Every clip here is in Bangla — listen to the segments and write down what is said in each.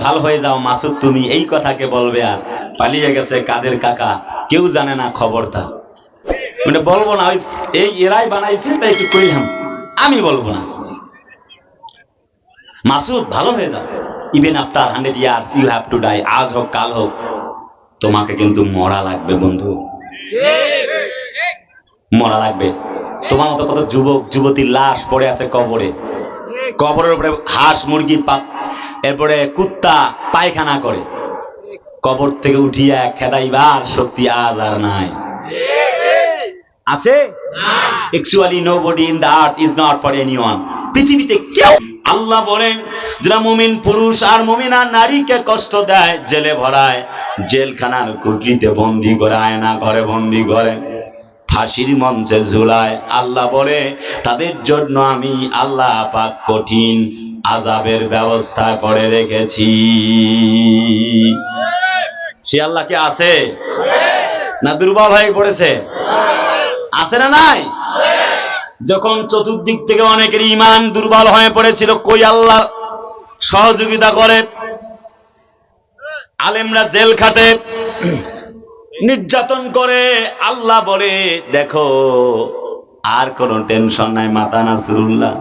ভালো হয়ে যাও মাসুদ তুমি, এই কথাকে বলবে আর পালিয়ে গেছে কাদের কাকা, কেউ জানে না খবরটা। মানে বলবো না, এই এরাই বানাইছে তাই একটু কইলাম, আমি বলবো না। মাসুদ ভালো হয়ে যাও, even after 100 years you have to die, আজ হোক কাল হোক তোমাকে কিন্তু মরা লাগবে বন্ধু, মরা লাগবে। তোমার মতো কত যুবক যুবতীর লাশ পড়ে আছে কবরে, কবরের উপরে হাঁস মুরগি এরপরে কুত্তা পায়খানা করে, কবর থেকে উঠিয়া খেদাইবার শক্তি আজ আর নাই। আছে? Actually nobody in the earth is not for anyone. পৃথিবীতে কেউ, আল্লাহ বলেন যারা মুমিন পুরুষ আর মুমিনা নারীকে কষ্ট দেয়, জেলে ভরায়, জেলখানার কুঠরিতে বন্দী করে, আয়না ঘরে বন্দী করে, ফাঁসির মঞ্চে ঝুলায়, আল্লাহ বলে তাদের জন্য আমি আল্লাহ পাক কঠিন আযাবের ব্যবস্থা করে রেখেছি। সে আল্লাহ কি আছে না দুর্বল হয়ে পড়েছে? আছে না নাই? যখন চতুর্দিক থেকে অনেকের ঈমান দুর্বল হয়ে পড়েছিল, কই আল্লাহ সহযোগিতা করে, আলেমরা জেল খাটে, নির্যাতন করে, আল্লাহ বলে দেখো আর কোনো টেনশন নাই মাতা নাসরুল্লাহ।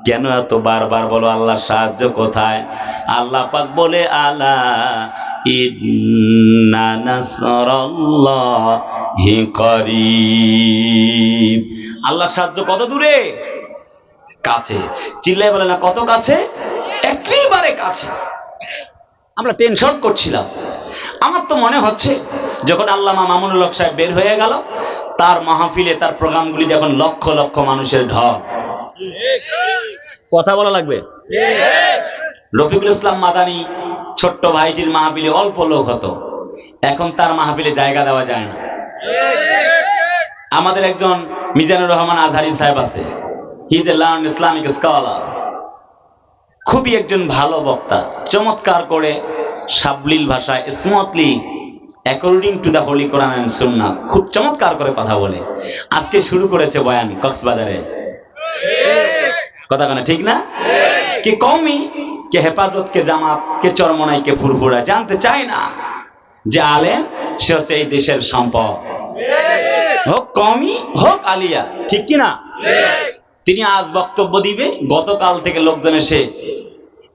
কেন এত বারবার বলো আল্লাহ সাহায্য কোথায়? আল্লাহ পাক বলে আলা ইন্না নাসরাল্লাহি করিব। আল্লাহ সাহায্য কত দূরে? কাছে। চিল্লায় বলে না কত কাছে? একেবারে কাছে। আমরা টেনশন করছিলাম। আমার তো মনে হচ্ছে যখন আল্লামা মামুনুল হক সাহেব বের হয়ে গেল, তার মাহফিলে তার প্রোগ্রামগুলি যখন লক্ষ লক্ষ মানুষের ঢল, কথা বলা লাগবে। রফিকুল ইসলাম মাদানী ছোট্ট ভাইটির মাহফিলে অল্প লোক হতো, এখন তার মাহফিলে জায়গা দেওয়া যায় না। আমাদের একজন মিজানুর রহমান আজহারি সাহেব আছে, he is a learned Islamic scholar, খুবই একজন ভালো বক্তা, চমৎকার করে সাবলীল ভাষায় smoothly according to the holy Quran and Sunnah খুব চমৎকার করে কথা বলে। আজকে শুরু করেছে বয়ান কক্সবাজারে, কথা কেন ঠিক না? কে কওমি, কে হেফাজত, কে জামাত, কে চরমনাই, কে ফুরফুরা, জানতে চায় না যে আলেম সে হচ্ছে এই দেশের সম্পদ, হোক কওমি হোক আলিয়া, ঠিক কিনা? তিনি আজ বক্তব্য দিবে, গতকাল থেকে লোকজন এসে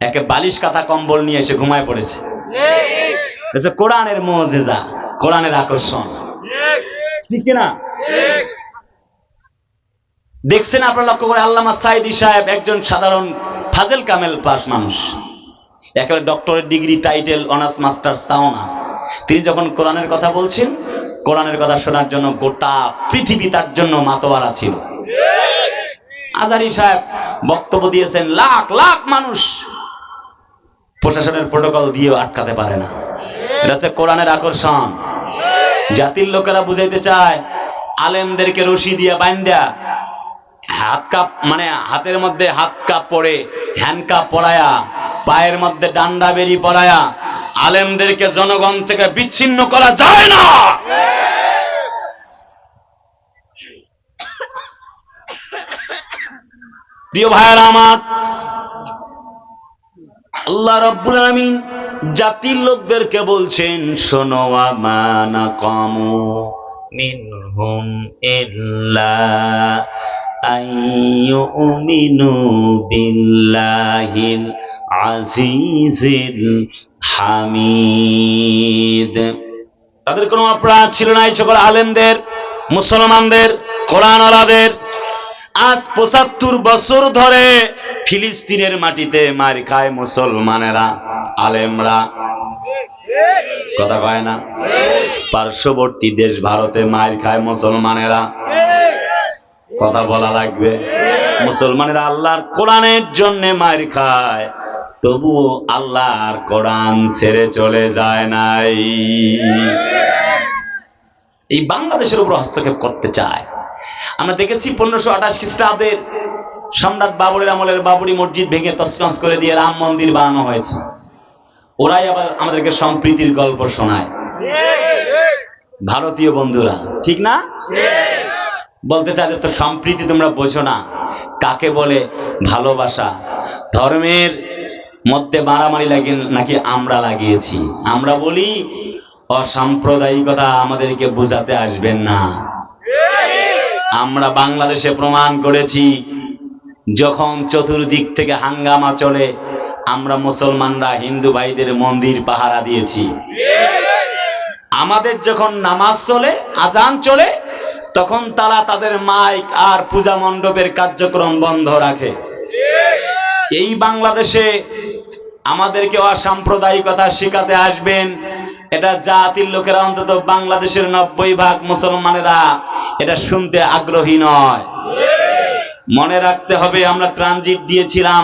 একে বালিশ কাঁথা কম্বল নিয়ে এসে ঘুমায় পড়েছে। কোরআনের মুজিজা, কোরআনের আকর্ষণ, ঠিক কিনা? দেখছেন আপনারা লক্ষ্য করে, আল্লামা সাইদি সাহেব একজন সাধারণ ফাজেল কামেল পাস মানুষ, একেবারে doctorate degree, title, honours, masters তাও না। তিনি যখন কোরআনের কথা বলছেন, কোরআনের কথা শোনার জন্য গোটা পৃথিবী তার জন্য মাতোয়ারা ছিল। আজহারি সাহেব বক্তব্য দিয়েছেন, লাখ লাখ মানুষ, প্রশাসনের প্রোটোকল দিয়েও আটকাতে পারে না। এটা হচ্ছে কোরআনের আকর্ষণ। জাতির লোকেরা বুঝাইতে চায় আলেমদেরকে রশি দিয়া বান্ধা, হাত কাপ মানে হাতের মধ্যে হাত কাপ পরে, হ্যান্ড কাপ পরায়া, পায়ের মধ্যে ডান্ডা বেরি পরায়া আলেমদেরকে জনগণ থেকে বিচ্ছিন্ন করা যায় না। প্রিয় ভাইয়েরা আমার, আল্লাহ রাব্বুল আলামিন জাতির লোকদেরকে বলছেন, শোনো, আমানা কামু মিনহুম ইল্লা আইয়ুমিনু বিল্লাহিল আজিজিল হামিদ। তাদের কোনো অপরাধ ছিল না এই সকল আলেমদের, মুসলমানদের, কোরআনওয়ালাদের। আজ ৭৫ বছর ধরে ফিলিস্তিনের মাটিতে মার খায় মুসলমানেরা, আলেমরা, কথা কয় না? পার্শ্ববর্তী দেশ ভারতে মার খায় মুসলমানেরা, কথা বলা লাগবে। মুসলমানেরা আল্লাহর কোরআনের জন্য মার খায়, তবুও আল্লাহর কোরআন ছেড়ে চলে যায় নাই। এই বাংলাদেশের উপর হস্তক্ষেপ করতে চায়। আমরা দেখেছি 1528 খ্রিস্টাব্দের সম্রাট বাবরের আমলের বাবরি মসজিদ ভেঙে তছনছ করে দিয়ে রাম মন্দির বানানো হয়েছে। ওরাই আবার আমাদেরকে সম্প্রীতির গল্প শোনায়, ভারতীয় বন্ধুরা, ঠিক না? বলতে চাই তো সম্প্রীতি তোমরা বোঝো না, কাকে বলে ভালোবাসা। ধর্মের মধ্যে মারামারি লাগে নাকি আমরা লাগিয়েছি? আমরা বলি অসাম্প্রদায়িকতা আমাদেরকে বুঝাতে আসবেন না। আমরা বাংলাদেশে প্রমাণ করেছি, যখন চতুর্দিক থেকে হাঙ্গামা চলে, আমরা মুসলমানরা হিন্দু ভাইদের মন্দির পাহারা দিয়েছি। আমাদের যখন নামাজ চলে, আজান চলে, তখন তারা তাদের মাইক আর পূজা মণ্ডপের কার্যক্রম বন্ধ রাখে। এই বাংলাদেশে আমাদেরকে অসাম্প্রদায়িকতা শিখাতে আসবেন, এটা জাতির লোকেরা, অন্তত বাংলাদেশের 90% মুসলমানেরা এটা শুনতে আগ্রহী নয়। মনে রাখতে হবে, আমরা ট্রানজিট দিয়েছিলাম,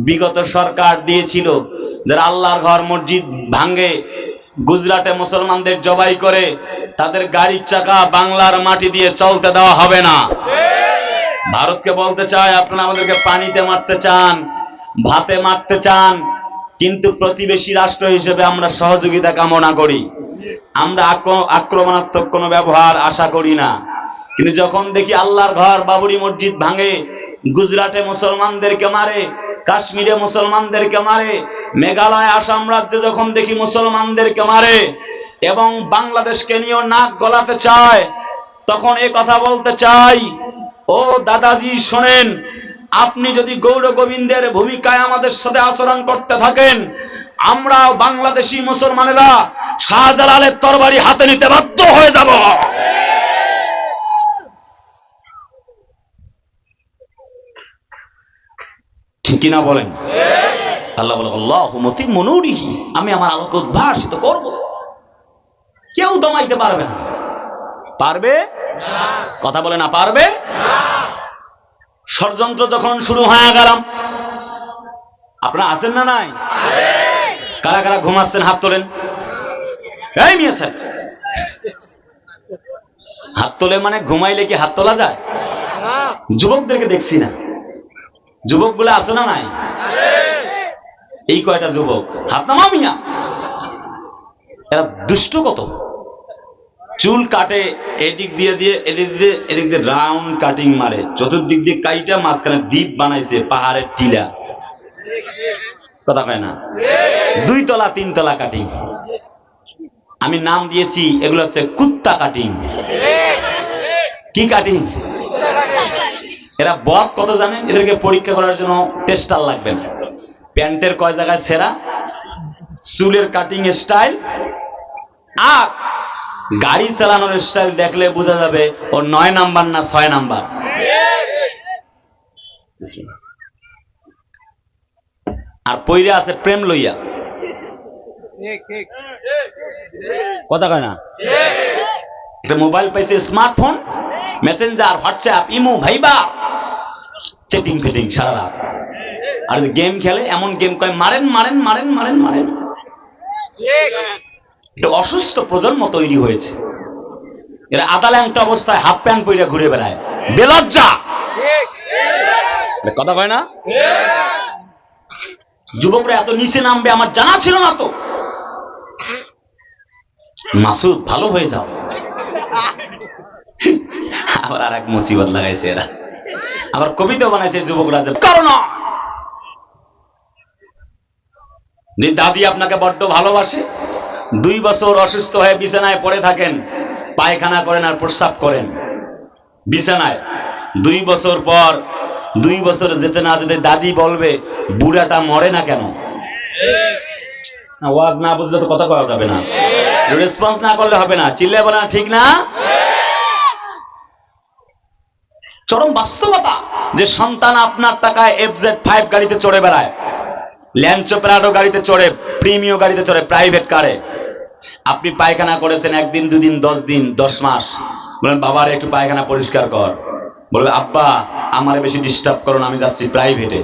বিগত সরকার দিয়েছিল, যারা আল্লাহর ঘর মসজিদ ভাঙ্গে, গুজরাটে মুসলমানদের জবাই করে, তাদের গাড়ির চাকা বাংলার মাটি দিয়ে চলতে দেওয়া হবে না। ভারতকে বলতে চাই, আপনারা আমাদেরকে পানিতে মারতে চান, ভাতে মারতে চান, কিন্তু প্রতিবেশী রাষ্ট্র হিসেবে আমরা সহযোগিতা কামনা করি। আমরা আক্রমণাত্মক কোনো ব্যবহার আশা করি না। কিন্তু যখন দেখি আল্লাহর ঘর বাবরি মসজিদ ভাঙে, গুজরাটে মুসলমানদেরকে মারে, কাশ্মীরে মুসলমানদেরকে মারে, মেঘালয় আসাম রাজ্যে যখন দেখি মুসলমানদেরকে মারে, এবং বাংলাদেশকে নিয়েও নাক গলাতে চায়, তখন এ কথা বলতে চাই, ও দাদাজি শোনেন, আপনি যদি গৌর গোবিন্দের ভূমিকায় আমাদের সাথে আচরণ করতে থাকেন, আমরা বাংলাদেশি মুসলমানেরা শাহজালালের তরবারি হাতে নিতে বাধ্য হয়ে যাব। ঠিক কিনা বলেন? আল্লাহ বলে, আল্লাহু মুতিম্মু নূরিহি, আমি আমার আলোকে উদ্ভাসিত করব। কেউ দমাইতে পারবে না। পারবে না? কথা বলে না, পারবে না। ষড়যন্ত্র যখন শুরু হয়ে গেলাম, আপনারা আছেন না নাই? কারা কারা ঘুমাচ্ছেন হাত তোলেন। এই মিয়া স্যার, হাত তোলে মানে ঘুমাইলে কি হাত তোলা যায়? যুবকদেরকে দেখছি না। যুবকগুলো আছে না নাই? এই কয়টা যুবক হাত নামা মিয়া। এরা দুষ্ট কত, চুল কাটে, এদিক দিয়ে দিয়ে এদিক দিয়ে এদিক দিয়ে রাউন্ড কাটিং মারে, চতুর্দিক দিয়ে কাইটা মাঝখানে দ্বীপ বানাইছে, পাহাড়ের টিলা। কথা কয় না? 2 তলা 3 তলা কাটিং। আমি নাম দিয়েছি, এগুলো হচ্ছে কুত্তা কাটিং। কি কাটিং? এরা বদ কত জানেন? এদেরকে পরীক্ষা করার জন্য টেস্টার লাগবে না। প্যান্টের কয় জায়গায় ছেঁড়া, চুলের কাটিং স্টাইল, আর গাড়ি চালানোর স্টাইল দেখলে বোঝা যাবে ও 9 নাম্বার না 6 নাম্বার। আর পইরা আছে প্রেম লইয়া। কথা কয় না? একটা মোবাইল পাইছে, smartphone, Messenger, WhatsApp, Imo, Viber, chatting ফিটিং সারা রাত। আর গেম খেলে, এমন গেম কয় মারেন মারেন মারেন মারেন মারেন। এটা অসুস্থ প্রজন্ম তৈরি হয়েছে। এরা আদা ল্যাংটা অবস্থায় হাফ প্যান্ট পরে ঘুরে বেড়ায়, বেলজ্জা। কথা কয় না? যুবকরা এত নিচে নামবে আমার জানা ছিল না তো। মাসুদ ভালো হয়ে যাও। আবার আর এক মুসিবত লাগাইছে এরা, আবার কবিতা বানাইছে যুবকরা, কারণ যে দাদি আপনাকে বড্ড ভালোবাসে, 2 বছর অসুস্থ হয়ে বিছানায় পড়ে থাকেন, পায়খানা করেন আর প্রস্রাব করেন বিছানায়। 2 বছর পর, 2 বছর যেতে না যেতে দাদি বলবে, বুড়াটা মরে না কেন? ওয়াজ না বুঝলে তো কথা কওয়া যাবে না, রেসপন্স না করলে হবে না, চিল্লে বলা ঠিক না? চরম বাস্তবতা যে সন্তান আপনার টাকায় FZ5 গাড়িতে চড়ে বেড়ায়, ল্যাঞ্চো প্রাডো গাড়িতে চড়ে, প্রিমিয় গাড়িতে চড়ে, প্রাইভেট কারে। আপনি পায়খানা করেছেন 1 দিন 2 দিন 10 দিন 10 মাস, বলেন বাবার একটু পায়খানা পরিষ্কার কর, বলবে আব্বা আমারে বেশি ডিস্টার্ব করো না, আমি যাচ্ছি প্রাইভেটে।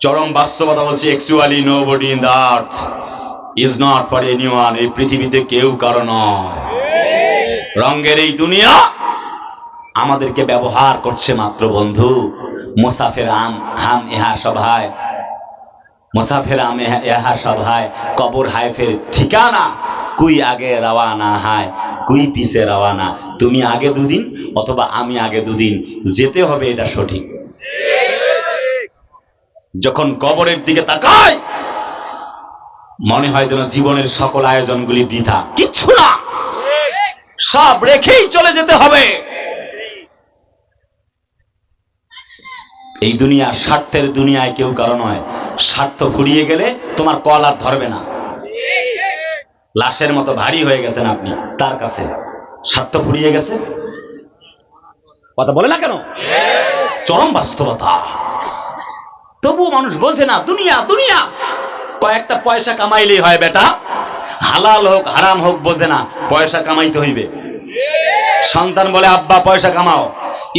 চরম বাস্তবতা বলছি, actually nobody in the earth is not for anyone. এই পৃথিবীতে কেউ কারো নয়। রঙের এই দুনিয়া আমাদেরকে ব্যবহার করছে মাত্র। বন্ধু, মুসাফির হাম ইহা সভায়, মুসাফির আম ইহা সভায়, কবর হায় ফের ঠিকানা, কুই আগে রওয়ানা হায় কুই পিছে রওয়ানা। তুমি আগে 2 দিন অথবা আমি আগে 2 দিন, যেতে হবে, এটা সঠিক। যখন কবরের দিকে তাকায় মনে হয় যেন জীবনের সকল আয়োজনগুলি বৃথা, কিচ্ছু না, সব রেখেই চলে যেতে হবে। এই দুনিয়া স্বার্থের দুনিয়ায় কেউ কারো নয়। স্বার্থ ফুরিয়ে গেলে তোমার কল আর ধরবে না। লাশের মতো ভারী হয়ে গেছেন আপনি তার কাছে, স্বার্থ ফুরিয়ে গেছে। কথা বলে না কেন? চরম বাস্তবতা। তবু মানুষ বোঝে না, দুনিয়া দুনিয়া, কয়েকটা পয়সা কামাইলেই হয় বেটা, হালাল হোক হারাম হোক বোঝে না, পয়সা কামাইতে হইবে। সন্তান বলে আব্বা পয়সা কামাও,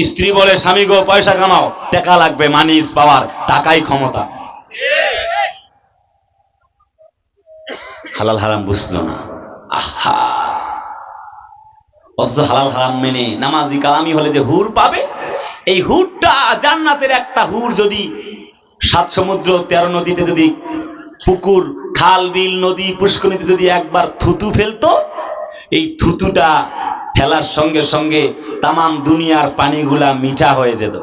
স্ত্রী বলে স্বামী গো পয়সা কামাও, টাকা লাগবে, মানি ইজ পাওয়ার, টাকাই ক্ষমতা। হালাল হারাম বুঝলো না। আহা, অথচ হালাল হারাম মেনে নামাজি কালামি হলে যে হুর পাবে, এই হুরটা জান্নাতের একটা হুর যদি 7 সমুদ্র 13 নদীতে, যদি পুকুর খাল বিল নদী পুষ্করিণীতে যদি একবার থুতু ফেলতো, এই থুতুটা ফেলার সঙ্গে সঙ্গে তামাম দুনিয়ার পানিগুলা মিঠা হয়ে যেত।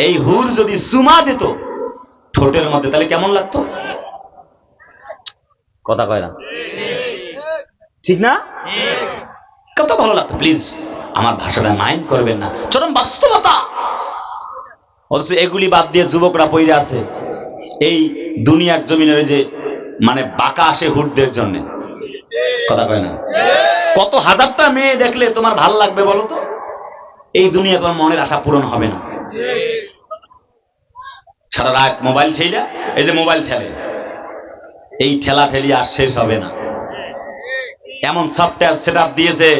এই হুর যদি চুমা দিত ঠোঁটের মধ্যে, তাহলে কেমন লাগতো? কথা কয় না, ঠিক না? কত ভালো লাগতো। প্লিজ আমার ভাষাটা মাইন্ড করবেন না, চরম বাস্তবতা। অথচ এগুলি বাদ দিয়ে যুবকরা পইরে আছে এই দুনিয়ার জমিনের যে মানে বাঁকা আসে হুটদের জন্য। কথা কয় না? কত হাজারটা মেয়ে দেখলে তোমার ভাল লাগবে বলো তো? এই দুনিয়া তোমার মনের আশা পূরণ হবে না। সারা রাত মোবাইল ঠেলা, এই যে মোবাইল ঠেলে, এই ঠেলা ঠেলি আর শেষ হবে না। এমন সফটওয়্যার সেট আপ দিয়েছে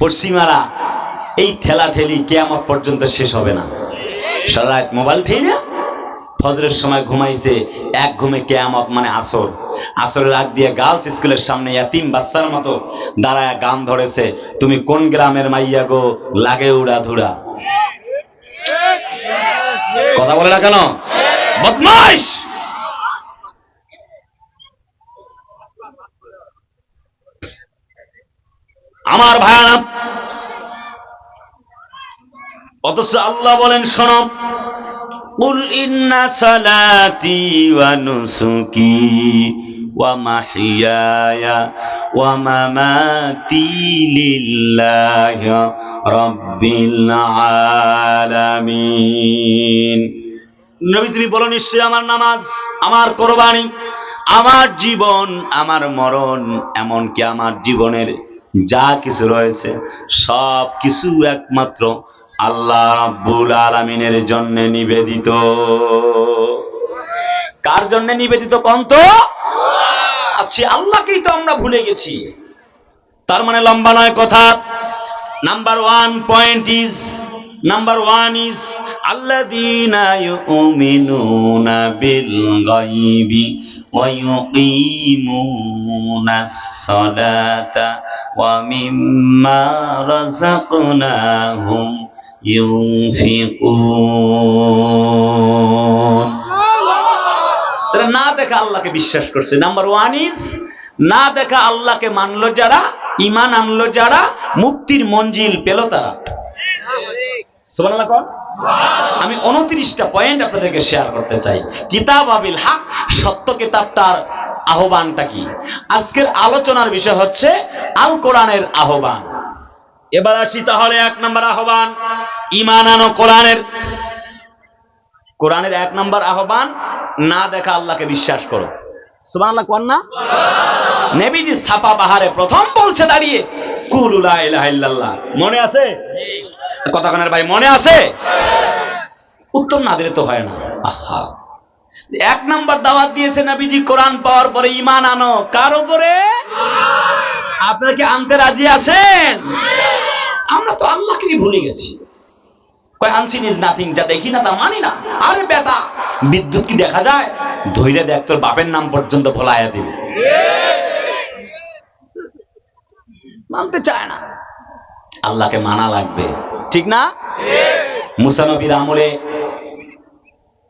পশ্চিমারা, এই ঠেলা ঠেলি কিয়ামত পর্যন্ত শেষ হবে না। সারা রাত মোবাইল ঠেলা, ফজরের সময় ঘুমাইছে, এক ঘুমে কিয়ামত মানে আসর। আসরের আগ দিয়ে গার্লস স্কুলের সামনে ইয়াতিম বাচ্চার মতো দাঁড়ায় গান ধরেছে, তুমি কোন গ্রামের মাইয়া গো লাগে উড়া ধুরা। কথা বলে না কেন? বদমাইশ। আমার ভাইরা, অথচ আল্লাহ বলেন শোনো, কুল ইন্না সালাতি ওয়া নুসুকি ওয়া মাহইয়ায়া ওয়া মামাতি লিল্লাহি রাব্বিল আলামিন। নবী তুমি বলো, নিশ্চয় আমার নামাজ, আমার কুরবানি, আমার জীবন, আমার মরণ, এমনকি আমার জীবনের যা কিছু রয়েছে সব কিছু একমাত্র আল্লাহ রাব্বুল আলামিনের জন্য নিবেদিত। কার জন্য নিবেদিত কোন তো? সে আল্লাহকেই তো আমরা ভুলে গেছি। তার মানে লম্বা নয় কথা। নাম্বার ওয়ান ইজ আল্লাযীনা ইউমিনুনা বিল গায়বি ওয়া ইউকিমুনাস সালাতা ওয়া মিম্মা রাযাকনাহুম ইউনফিকুন। তারা না দেখা আল্লাহকে বিশ্বাস করছে। নাম্বার ওয়ান ইজ না দেখা আল্লাহকে মানলো যারা, ঈমান আনলো যারা, মুক্তির মঞ্জিল পেল তারা। সুবহানাল্লাহ কোন? আমি 29টা পয়েন্ট আপনাদেরকে শেয়ার করতে চাই। কিতাব আবিল হক, সত্য কিতাবটার আহ্বানটা কি? আজকের আলোচনার বিষয় হচ্ছে আল কোরআনের আহ্বান। এবার আসি তাহলে 1 নম্বর আহ্বান, ঈমান আনো কোরআনের। কোরআনের 1 নম্বর আহ্বান, না দেখা আল্লাহকে বিশ্বাস করো। সুবহানাল্লাহ কোন না? নবীজি ছাপা বাহারে প্রথম বলছে দাঁড়িয়ে, কুলু লা ইলাহা ইল্লাল্লাহ। মনে আছে? কথা কানের ভাই, মনে আছে? উত্তর না দিলে তো হয় না। আহা, 1 নম্বর দাওয়াত দিয়েছে নবীজি কোরআন পাওয়ার পরে, ঈমান আনো। কার উপরে? আপনারা কি আনতে রাজি আছেন? আমরা তো আল্লাহকেই ভুলে গেছি। কয় আনসিন ইজ নাথিং, যা দেখি না তা মানি না। আরে বেটা, বিদ্যুৎ কি দেখা যায়? ধৈর্য দেখ, তোর বাপের নাম পর্যন্ত ভোলাইয়া দিবে। মানতে চায় না। আল্লাহকে মানা লাগবে, ঠিক না? মুসা নবীর আমলে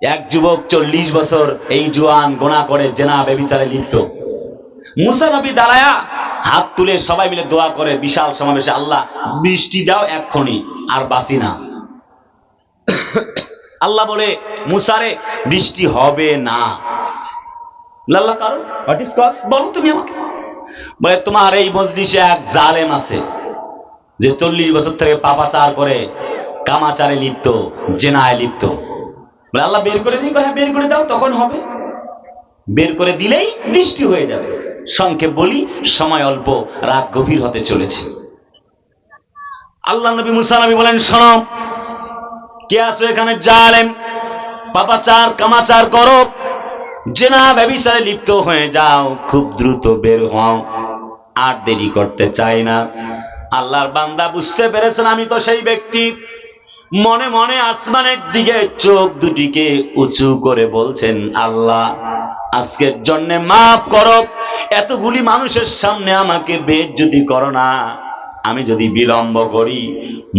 এক যুবক 40 বছর এই জুয়ান গোনা করে জেনা ব্যভিচারে লিপ্ত। মুসা নবী দাঁড়ায়া হাত তুলে সবাই মিলে দোয়া করে বিশাল সমাবেশে, আল্লাহ বৃষ্টি দাও এক্ষুনি, আর বাঁচি না। আল্লাহ বলে মুসারে বৃষ্টি হবে না। আল্লাহ কারণ হোয়াট ইজ কজ, বলো তুমি আমাকে। বলে তোমার এই মজলিসে এক জালেম আছে যে 40 বছর থেকে পাপাচার করে, কামাচারে লিপ্ত, জেনায় লিপ্ত। বলে আল্লাহ বের করে দিই। হ্যাঁ বের করে দাও, তখন হবে। বের করে দিলেই বৃষ্টি হয়ে যাবে। সংক্ষেপ বলি, সময় অল্প, রাত গভীর হতে চলেছে। আল্লাহ নবী মুসা নবী বলেন, শোনো, কে আছো এখানে? জালেম, পাপাচার কামাচার করো, জেনা ব্যভিচারে লিপ্ত হয়ে যাও, খুব দ্রুত বের হও, আর দেরি করতে চাই না। আল্লাহর বান্দা বুঝতে পেরেছেন আমি তো সেই ব্যক্তি। মনে মনে আসমানের দিকে চোখ দুটিকে উঁচু করে বলছেন, আল্লাহ আজকের জন্য মাফ করো, এতগুলি মানুষের সামনে আমাকে বেইজ্জতি করো না। আমি যদি বিলম্ব করি,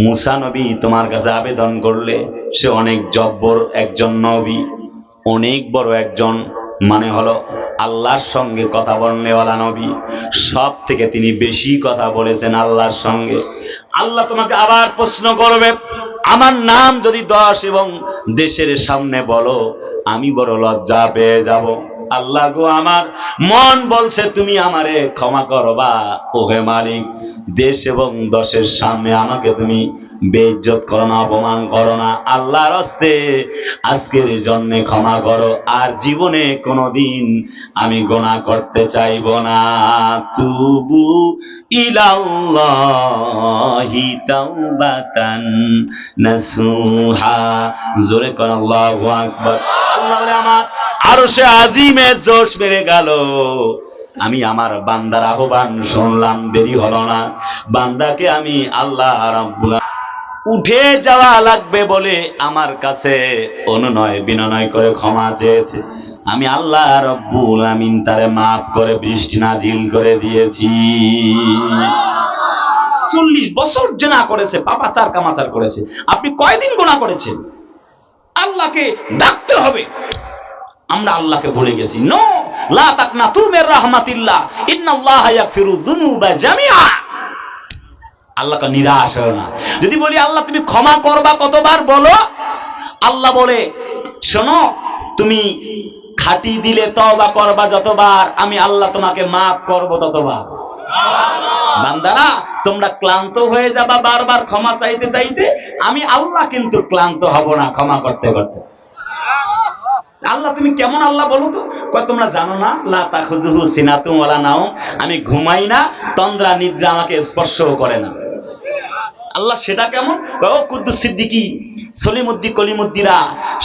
মুসা নবী তোমার কাছে আবেদন করলে, সে অনেক জব্বর একজন নবী, অনেক বড় একজন, মানে হলো আল্লাহর সঙ্গে কথা বলনেওয়ালা নবী। সব থেকে তিনি বেশি কথা বলেছেন আল্লাহর সঙ্গে। আল্লাহ তোমাকে আবার প্রশ্ন করবে, আমার নাম যদি 10 এবং দেশের সামনে বলো, আমি বড় লজ্জা পেয়ে যাব। আল্লাহ গো, আমার মন বলছে তুমি আমারে ক্ষমা করবা। ওহে মালিক, দেশ এবং 10-এর সামনে আমাকে তুমি বেইজ্জত করো না, অপমান করো না। আল্লাহর হস্তে আজকের জন্য ক্ষমা করো, আর জীবনে কোনোদিন আমি গুনাহ করতে চাইব না। তুবু ইলাল্লাহি তাওবাতান নাসুহা। জোরে কোন আল্লাহু আকবার। আল্লাহ বলে, আমার আরশে আজিমে জোশ বেড়ে গেল। আমি আমার বান্দার আহ্বান শুনলাম, দেরি হলো না। বান্দাকে আমি আল্লাহ রাব্বুল উঠে যাওয়া লাগবে বলে আমার কাছে অনুনয় বিনয় করে ক্ষমা চেয়েছে। আমি আল্লাহ রব্বুল আমিন তারে মাফ করে বৃষ্টি নাজিল করে দিয়েছি। 40 বছর জেনা করেছে, পাপাচার কামাচার করেছে। আপনি কয়দিন গুনাহ করেছেন? আল্লাহকে ডাকতে হবে। আমরা আল্লাহকে ভুলে গেছি। নো, লা তাকনাতু মির রাহমাতিল্লাহ, ইন্নাল্লাহা ইয়াগফিরুয যুনুবা জামিআ। আল্লাহকে নিরাশ হয় না। যদি বলি আল্লাহ তুমি ক্ষমা করবা কতবার বলো, আল্লাহ বলে শোনো, তুমি খাঁটি দিলে তওবা করবা যতবার, আমি আল্লাহ তোমাকে মাফ করব ততবার। বান্দারা, তোমরা ক্লান্ত হয়ে যাবা বারবার ক্ষমা চাইতে চাইতে, আমি আল্লাহ কিন্তু ক্লান্ত হব না ক্ষমা করতে করতে। আল্লাহ তুমি কেমন আল্লাহ বলো তো? কয় তোমরা জানো না, লা তাখুযুহু সিনাতুন ওয়ালা নাওম, আমি ঘুমাই না, তন্দ্রা নিদ্রা আমাকে স্পর্শও করে না। আল্লাহ সেটা কেমন? ও কুদ্দুস সিদ্দিকী, সলিমুদ্দি কলিমুদ্দিরা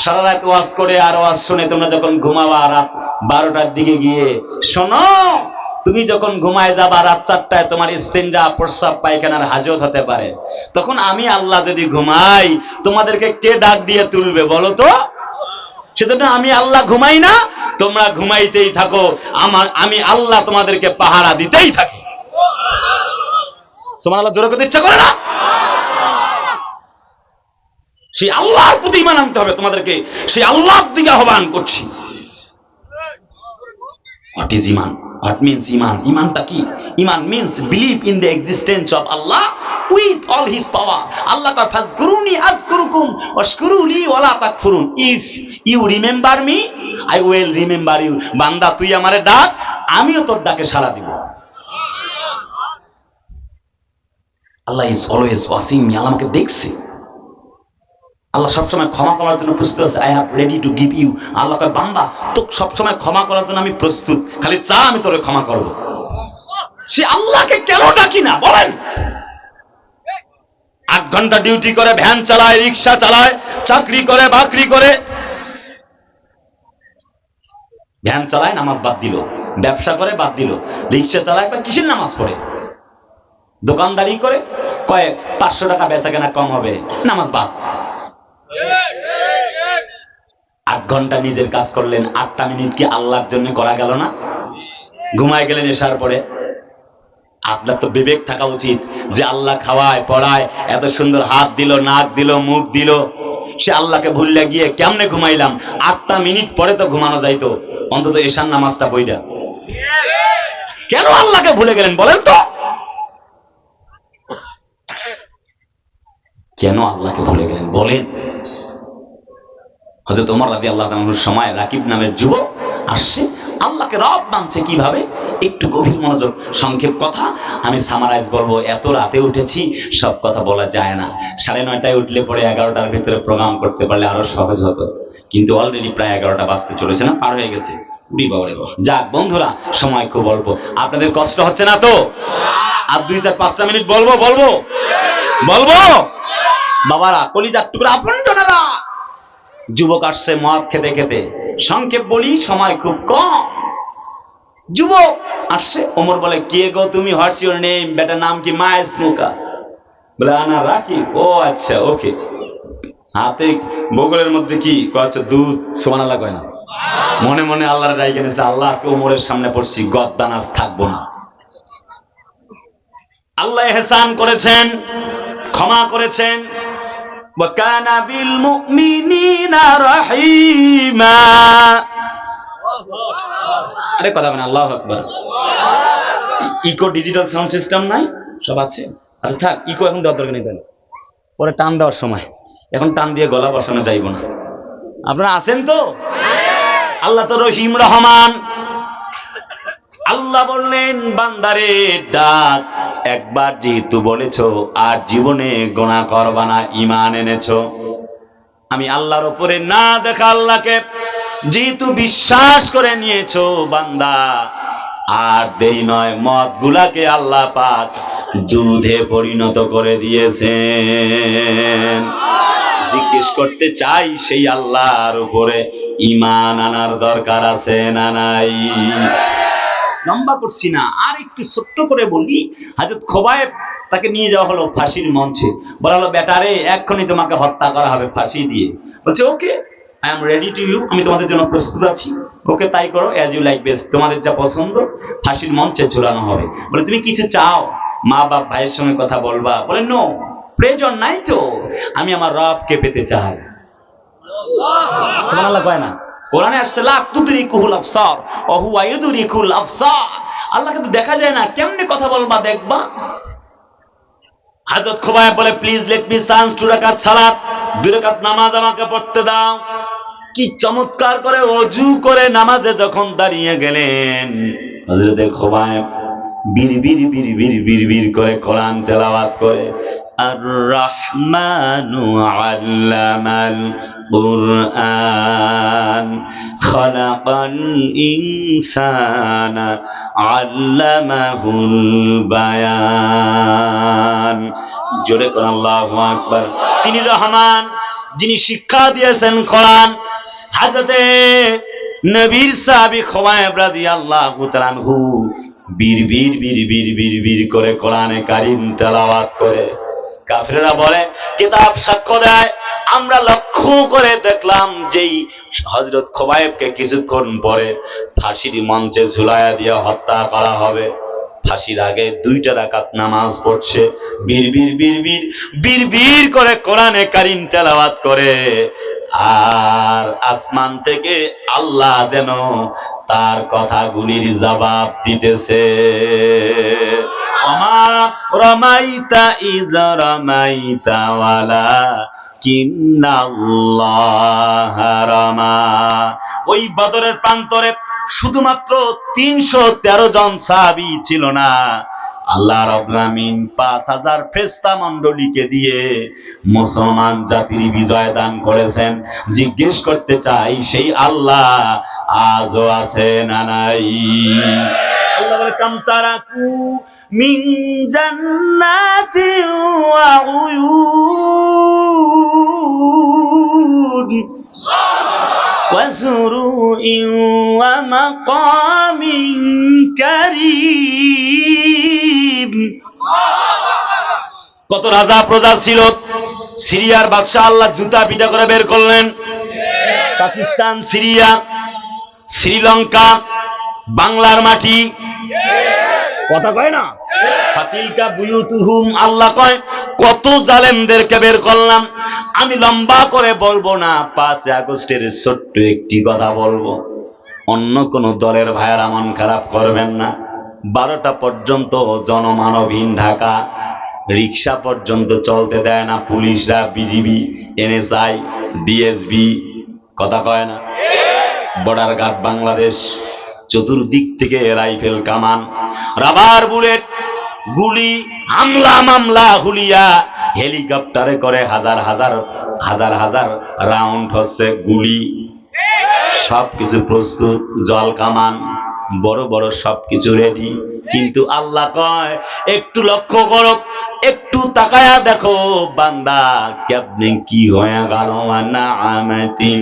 সারা রাত ওয়াজ করে আর ওয়াজ শুনে তোমরা যখন ঘুমাবা রাত 12টার দিকে গিয়ে, শোনো, তুমি যখন ঘুমায় যাবা রাত 4টায়, তোমার ইস্তেঞ্জা প্রস্রাব পায়খানার হাজত হতে পারে। তখন আমি আল্লাহ যদি ঘুমাই, তোমাদেরকে কে ডাক দিয়ে তুলবে বলো তো? সেজন্য আমি আল্লাহ ঘুমাই না, তোমরা ঘুমাইতেই থাকো, আমি আল্লাহ তোমাদেরকে পাহারা দিতেই থাকি। সুবহানাল্লাহ জোরে করতে ইচ্ছা করে না? সেই আল্লাহর প্রতি ঈমান আনতে হবে তোমাদেরকে, সেই আল্লাহর দিকে আহ্বান করছি। হোয়াট ইজ ঈমান? হোয়াট মিন্স ঈমান? ঈমানটা কি? ঈমান means believe in the existence of Allah with all his power. Allah কয় ফাযকুরুনি আযকুরুকুম ওয়াশকুরুলি ওয়ালা তাকফুরুন। If you remember me, I will remember you. বান্দা তুই আমারে ডাক, আমিও তোর ডাকে সাড়া দিব। Allah is always watching me. Allah আমাকে দেখছে। আল্লাহ সবসময় ক্ষমা করার জন্য প্রস্তুত আছে। I have ready to give you. আল্লাহ কয় বান্দা তোকে সবসময় ক্ষমা করার জন্য আমি প্রস্তুত, খালি চা, আমি তোরে ক্ষমা করব। সে আল্লাহকে কেন ডাকি না বলেন? 8 ঘন্টা ডিউটি করে, ভ্যান চালায়, রিক্সা চালায়, চাকরি করে, বাকরি করে, ভ্যান চালায় নামাজ বাদ দিল, ব্যবসা করে বাদ দিল, রিক্সা চালায়, কিসের নামাজ পড়ে, দোকানদারি করে, কয় 500 টাকা বেচা কেনা কম হবে, নামাজ বাদ। 8 ঘন্টা নিজের কাজ করলেন, 8টা মিনিট কি আল্লাহর জন্য করা গেল না? ঘুমায় গেলেন এশার পরে। আপনার তো বিবেক থাকা উচিত যে আল্লাহ খাওয়ায় পড়ায়, এত সুন্দর হাত দিল, নাক দিল, মুখ দিল, সে আল্লাহকে ভুললে গিয়ে কেমনে ঘুমাইলাম? 8টা মিনিট পরে তো ঘুমানো যাইতো, অন্তত এশার নামাজটা পড়া। কেন আল্লাহকে ভুলে গেলেন বলেন তো? কেন আল্লাহকে ভুলে গেলেন বলেন? হযরত ওমর রাদিয়াল্লাহু তাআলার সময় রাকিব নামের যুবক আসছে, আল্লাহকে রব মানছে কিভাবে, একটু গভীর মনোযোগ। সংক্ষেপ কথা আমি সামারাইজ বলবো, এত রাতে উঠেছি, সব কথা বলা যায় না। 9:30টায় উঠলে পরে 11টার ভিতরে প্রোগ্রাম করতে পারলে আরো সহজ হতো, কিন্তু অলরেডি প্রায় 11টা বাজতে চলেছে, না পার হয়ে গেছে। যাক বন্ধুরা, সময় খুব অল্প, আপনাদের কষ্ট হচ্ছে না তো? আর 2-4-5টা মিনিট বলবো বলবো বলবো বাবারা, কলিজার টুকরা আপনজনেরা, যুবক আসছে মদ খেতে খেতে। সংক্ষেপ বলি, সময় খুব কম। যুবক আসছে, ওমর বলে, কে গো তুমি, হোয়াটস ইউর নেম? বেটার নাম কি? মা ইসমুকা? বলে, আনা রাকিব। ও আচ্ছা, ওকে। হাতে বগলের মধ্যে কি কয়েছে? দুধ। সুবহানাল্লাহ কয় না? মনে মনে আল্লাহর ডাইকে নিয়েছে, আল্লাহ আজকে ওমরের সামনে পড়ছি, গদ্দান আজ থাকবো না। আল্লাহ ইহসান করেছেন, ক্ষমা করেছেন। ওয়া কানা বিল মুমিনিনা রাহিমা। আরে কথা বলেন আল্লাহু আকবার। ইকো ডিজিটাল সাউন্ড সিস্টেম নাই? সব আছে? আচ্ছা থাক, ইকো এখন দেওয়ার দরকার নেই, তাহলে পরে টান দেওয়ার সময়, এখন টান দিয়ে গলা বসানো যাইব না। আপনারা আছেন তো? আল্লাহ তো রহিম রহমান। আল্লাহ বললেন, বান্দারে ডাক, একবার যেহেতু বলেছো আর জীবনে গুনাহ করবা না, ঈমান এনেছো, আমি আল্লাহর উপরে না দেখা আল্লাহকে যেহেতু বিশ্বাস করে নিয়েছো, বান্দা আর দেরি নয়, মদ গুলাকে আল্লাহ পাক দুধে পরিণত করে দিয়েছেন। জিজ্ঞেস করতে চাই, সেই আল্লাহর উপরে ঈমান আনার দরকার আছে না নাই? লম্বা করছি না, আর একটু ছোট্ট করে বলি। হযরত খোবায়েব, তাকে নিয়ে যাওয়া হলো ফাঁসির মঞ্চে। বলা হলো, বেটারে এক্ষুনি তোমাকে হত্যা করা হবে ফাঁসি দিয়ে। বলছে, okay, I am ready to you, আমি তোমাদের জন্য প্রস্তুত আছি। ওকে, তাই করো, অ্যাজ ইউ লাইক বেস্ট, তোমাদের যা পছন্দ। ফাঁসির মঞ্চে ঝুলানো হবে। বলে, তুমি কিছু চাও? মা বাপ ভাইয়ের সঙ্গে কথা বলবা? বলে, নো, প্রয়োজন নাই তো, আমি আমার রবকে পেতে চাই। সুবহানাল্লাহ কয় না? কোরআনে আসছে, লা তুদরিকুল আবসার ওয়া হুয়া ইউদরিকুল আবসার। আল্লাহকে তো দেখা যায় না, কেমনে কথা বলবা দেখবা। হযরত খোবায়েব বলে, প্লিজ লেট মি চান্স 2 রাকাত সালাত, 2 রাকাত নামাজ আমাকে পড়তে দাও। কি চমৎকার করে ওযু করে নামাজে যখন দাঁড়িয়ে গেলেন, হযরত খোবায়েব বিড়বিড় বিড়বিড় বিড়বিড় করে কোরআন তেলাওয়াত করে, আর রহমানু আল্লামাল কুরআন খালাকাল ইনসানা আল্লামাহুল বায়ান। জোরে কোন আল্লাহু আকবার। তিনি রহমান, যিনি শিক্ষা দিয়েছেন কোরআন। হযরতে নবীর সাহাবী খোবায়েব রাদিয়াল্লাহু তাআলা আনহু বিড়বিড় বিড়বিড় বিড়বিড় করে কোরআনে কারীম তেলাওয়াত করে। কাফিররা বলে, কিতাব সাক্ষ্য দেয়, আমরা লক্ষ্য করে দেখলাম যেই হযরত খোবায়েবকে কিছুক্ষণ পরে ফাঁসির মঞ্চে ঝুলাইয়া দিয়ে হত্যা করা হবে, ফাঁসির আগে 2 রাকাত নামাজ পড়ছে, বিড়বিড় বিড়বিড় বিড়বিড় করে কোরআনে কারীম তেলাওয়াত করে। আর আসমান থেকে আল্লাহ যেন তার কথাগুলির জবাব দিতেছে। আমা রামাইতা ইয রামাইতা ওয়ালাকিন্নাল্লাহা রামা। ওই বদরের প্রান্তরে শুধুমাত্র 313 জন সাহাবী ছিল না, আল্লাহ রাব্বুল আমিন 5000 ফেরেশতা মণ্ডলীকে দিয়ে মুসলমান জাতির বিজয় দান করেছেন। জিজ্ঞেস করতে চাই, সেই আল্লাহ আজও আছে না নাই? আল্লাহ বলে, কাম তারাকু মিন জান্নাতি ওয়া উয়ুন ওয়া সুরুইন ওয়া মাকামিন কারীম। কত রাজা প্রজা ছিল। সিরিয়ার বাদশা আল্লাহ জুতা পিটা করে বের করলেন। পাকিস্তান, সিরিয়া, শ্রীলঙ্কা, বাংলার মাটি, কথা কয় না? ফাতিলকা বুয়ুতুহুম, আল্লাহ কয় কত জালেমদেরকে বের করলাম। আমি লম্বা করে বলবো না, 5 আগস্টের ছোট্ট একটি কথা বলবো। অন্য কোন দলের ভাইয়েরা মন খারাপ করবেন না। 12টা পর্যন্ত জনমানবহীন ঢাকা, রিক্সা পর্যন্ত চলতে দেয় না পুলিশরা, বিজিবি, এনএসআই, ডিএসবি, কথা কয় না? বর্ডার গার্ড বাংলাদেশ, চতুর্দিক থেকে রাইফেল, কামান, রাবার বুলেট, গুলি, হামলা মামলা, হুলিয়া, হেলিকপ্টারে করে হাজার হাজার হাজার হাজার রাউন্ড হচ্ছে, গুলি, সবকিছু প্রস্তুত, জল কামান, বড় বড় সবকিছু রেডি। কিন্তু আল্লাহ কয় একটু লক্ষ্য করো, একটু তাকায়া দেখো বান্দা কেমনে কি হয়ে গেল। নাআমাতিন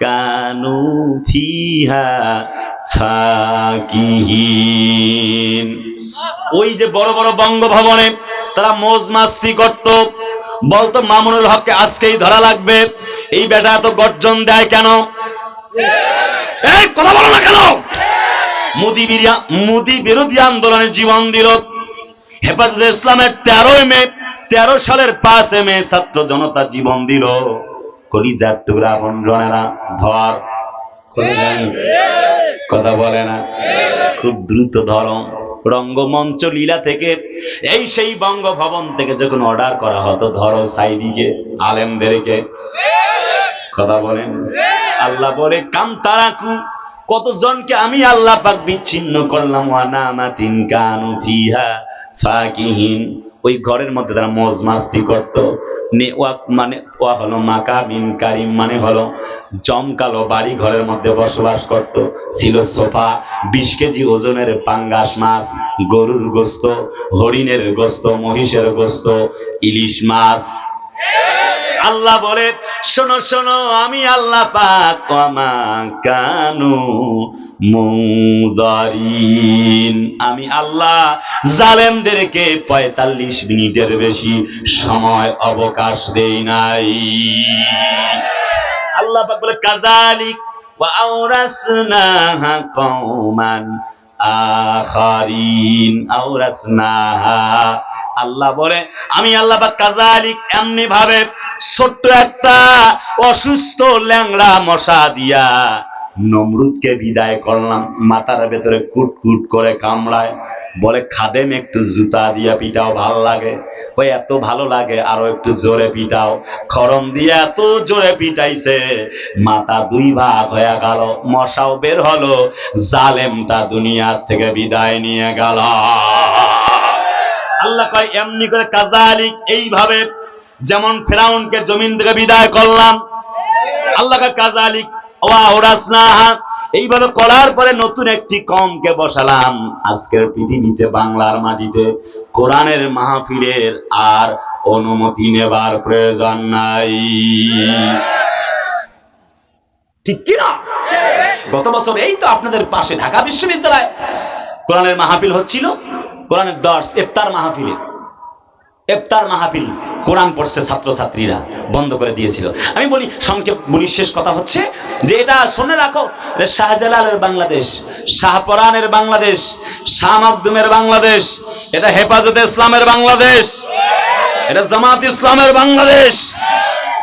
কানু ফিহা ফাকিহিন। ওই যে বড় বড় বঙ্গভবনে তারা মौज মাস্তি করত, বলতো মামুনুল হককে আজকেই ধরা লাগবে। এই বেটা এত গর্জন দেয় কেন? এই কথা বলো না কেন? মোদি বিরোধী আন্দোলনে জীবন দিল। হেফাজতে ইসলামের 13 সালের 5 মে ছাত্র জনতা জীবন দিল। কলিজার টুকরা বন্ধনেরা ধর, কথা বলে না? খুব দ্রুত ধরম। রঙ্গমঞ্চ লীলা থেকে, এই সেই বঙ্গভবন থেকে যখন অর্ডার করা হতো ধরো সাইদিকে, আলেমদেরকে, কথা বলেন? আল্লাহ বলে কান্তারাকু, কতজনকে আমি আল্লাহ পাক বিচ্ছিন্ন করলাম। ওয়ানামাতিন কানু ফিহা ফাকিহিন, ওই ঘরের মধ্যে তারা মौज মাস্তি করত। নেওয়াক মানে ওয়া হলো মাকাবিন কারিম, মানে হলো জমকালো বাড়ি ঘরের মধ্যে বসবাস করত। ছিল সোফা, 20 কেজি ওজনের পাঙ্গাস মাছ, গরুর গোস্ত, হরিণের গোস্ত, মহিষের গোস্ত, ইলিশ মাছ। আল্লাহ বলে শোনো শোনো, আমি আল্লাহ পাক ওয়ামা কানু মুনজারিন, আমি আল্লাহ জালেমদেরকে 45 মিনিটের বেশি সময় অবকাশ দেই নাই। আল্লাহ পাক বলে কাযালিক ওয়া আওরাসনাহা কওমান আখারিন, আওরাসনাহা, আল্লাহ বলে আমি আল্লাহ পাক কাযালিক, এমনি ভাবে ছোট্ট একটা অসুস্থ ল্যাংড়া মশা দিয়া নমরুদকে বিদায় করলাম। মাথার ভেতরে কুটকুট করে কামড়ায়, বলে খাদেম একটু জুতা দিয়া পিটাও, ভাল লাগে। ওই এত ভালো লাগে, আরো একটু জোরে পিটাও। খরম দিয়ে এত জোরে পিটাইছে, মাথা 2 ভাগ হয়ে গেল, মশাও বের হলো, জালেমটা দুনিয়ার থেকে বিদায় নিয়ে গেল। আল্লাহ কয় এমনি করে কাযালিক, এইভাবে যেমন ফেরাউনকে জমিন থেকে বিদায় করলাম, আল্লাহ কয় কাযালিক ওয়া আওরাসনাহা, এইভাবে করার পরে নতুন একটি কওমকে বসালাম। আজকের পৃথিবীতে বাংলার মাটিতে কোরআনের মাহফিলের আর অনুমতি নেবার প্রয়োজন নাই, ঠিক কি না? গত বছর এই তো আপনাদের পাশে ঢাকা বিশ্ববিদ্যালয় কোরআনের মাহফিল হচ্ছিল, কোরআনের দর্স, ইফতার মাহফিল, কোরআন পড়ছে ছাত্রছাত্রীরা, বন্ধ করে দিয়েছিল। আমি বলি সংক্ষেপ বলি, শেষ কথা হচ্ছে যে এটা শুনে রাখো, শাহজালালের বাংলাদেশ, শাহপরানের বাংলাদেশ, শাহ মাকদুমের বাংলাদেশ, এটা হেফাজতে ইসলামের বাংলাদেশ, এটা জামাত ইসলামের বাংলাদেশ,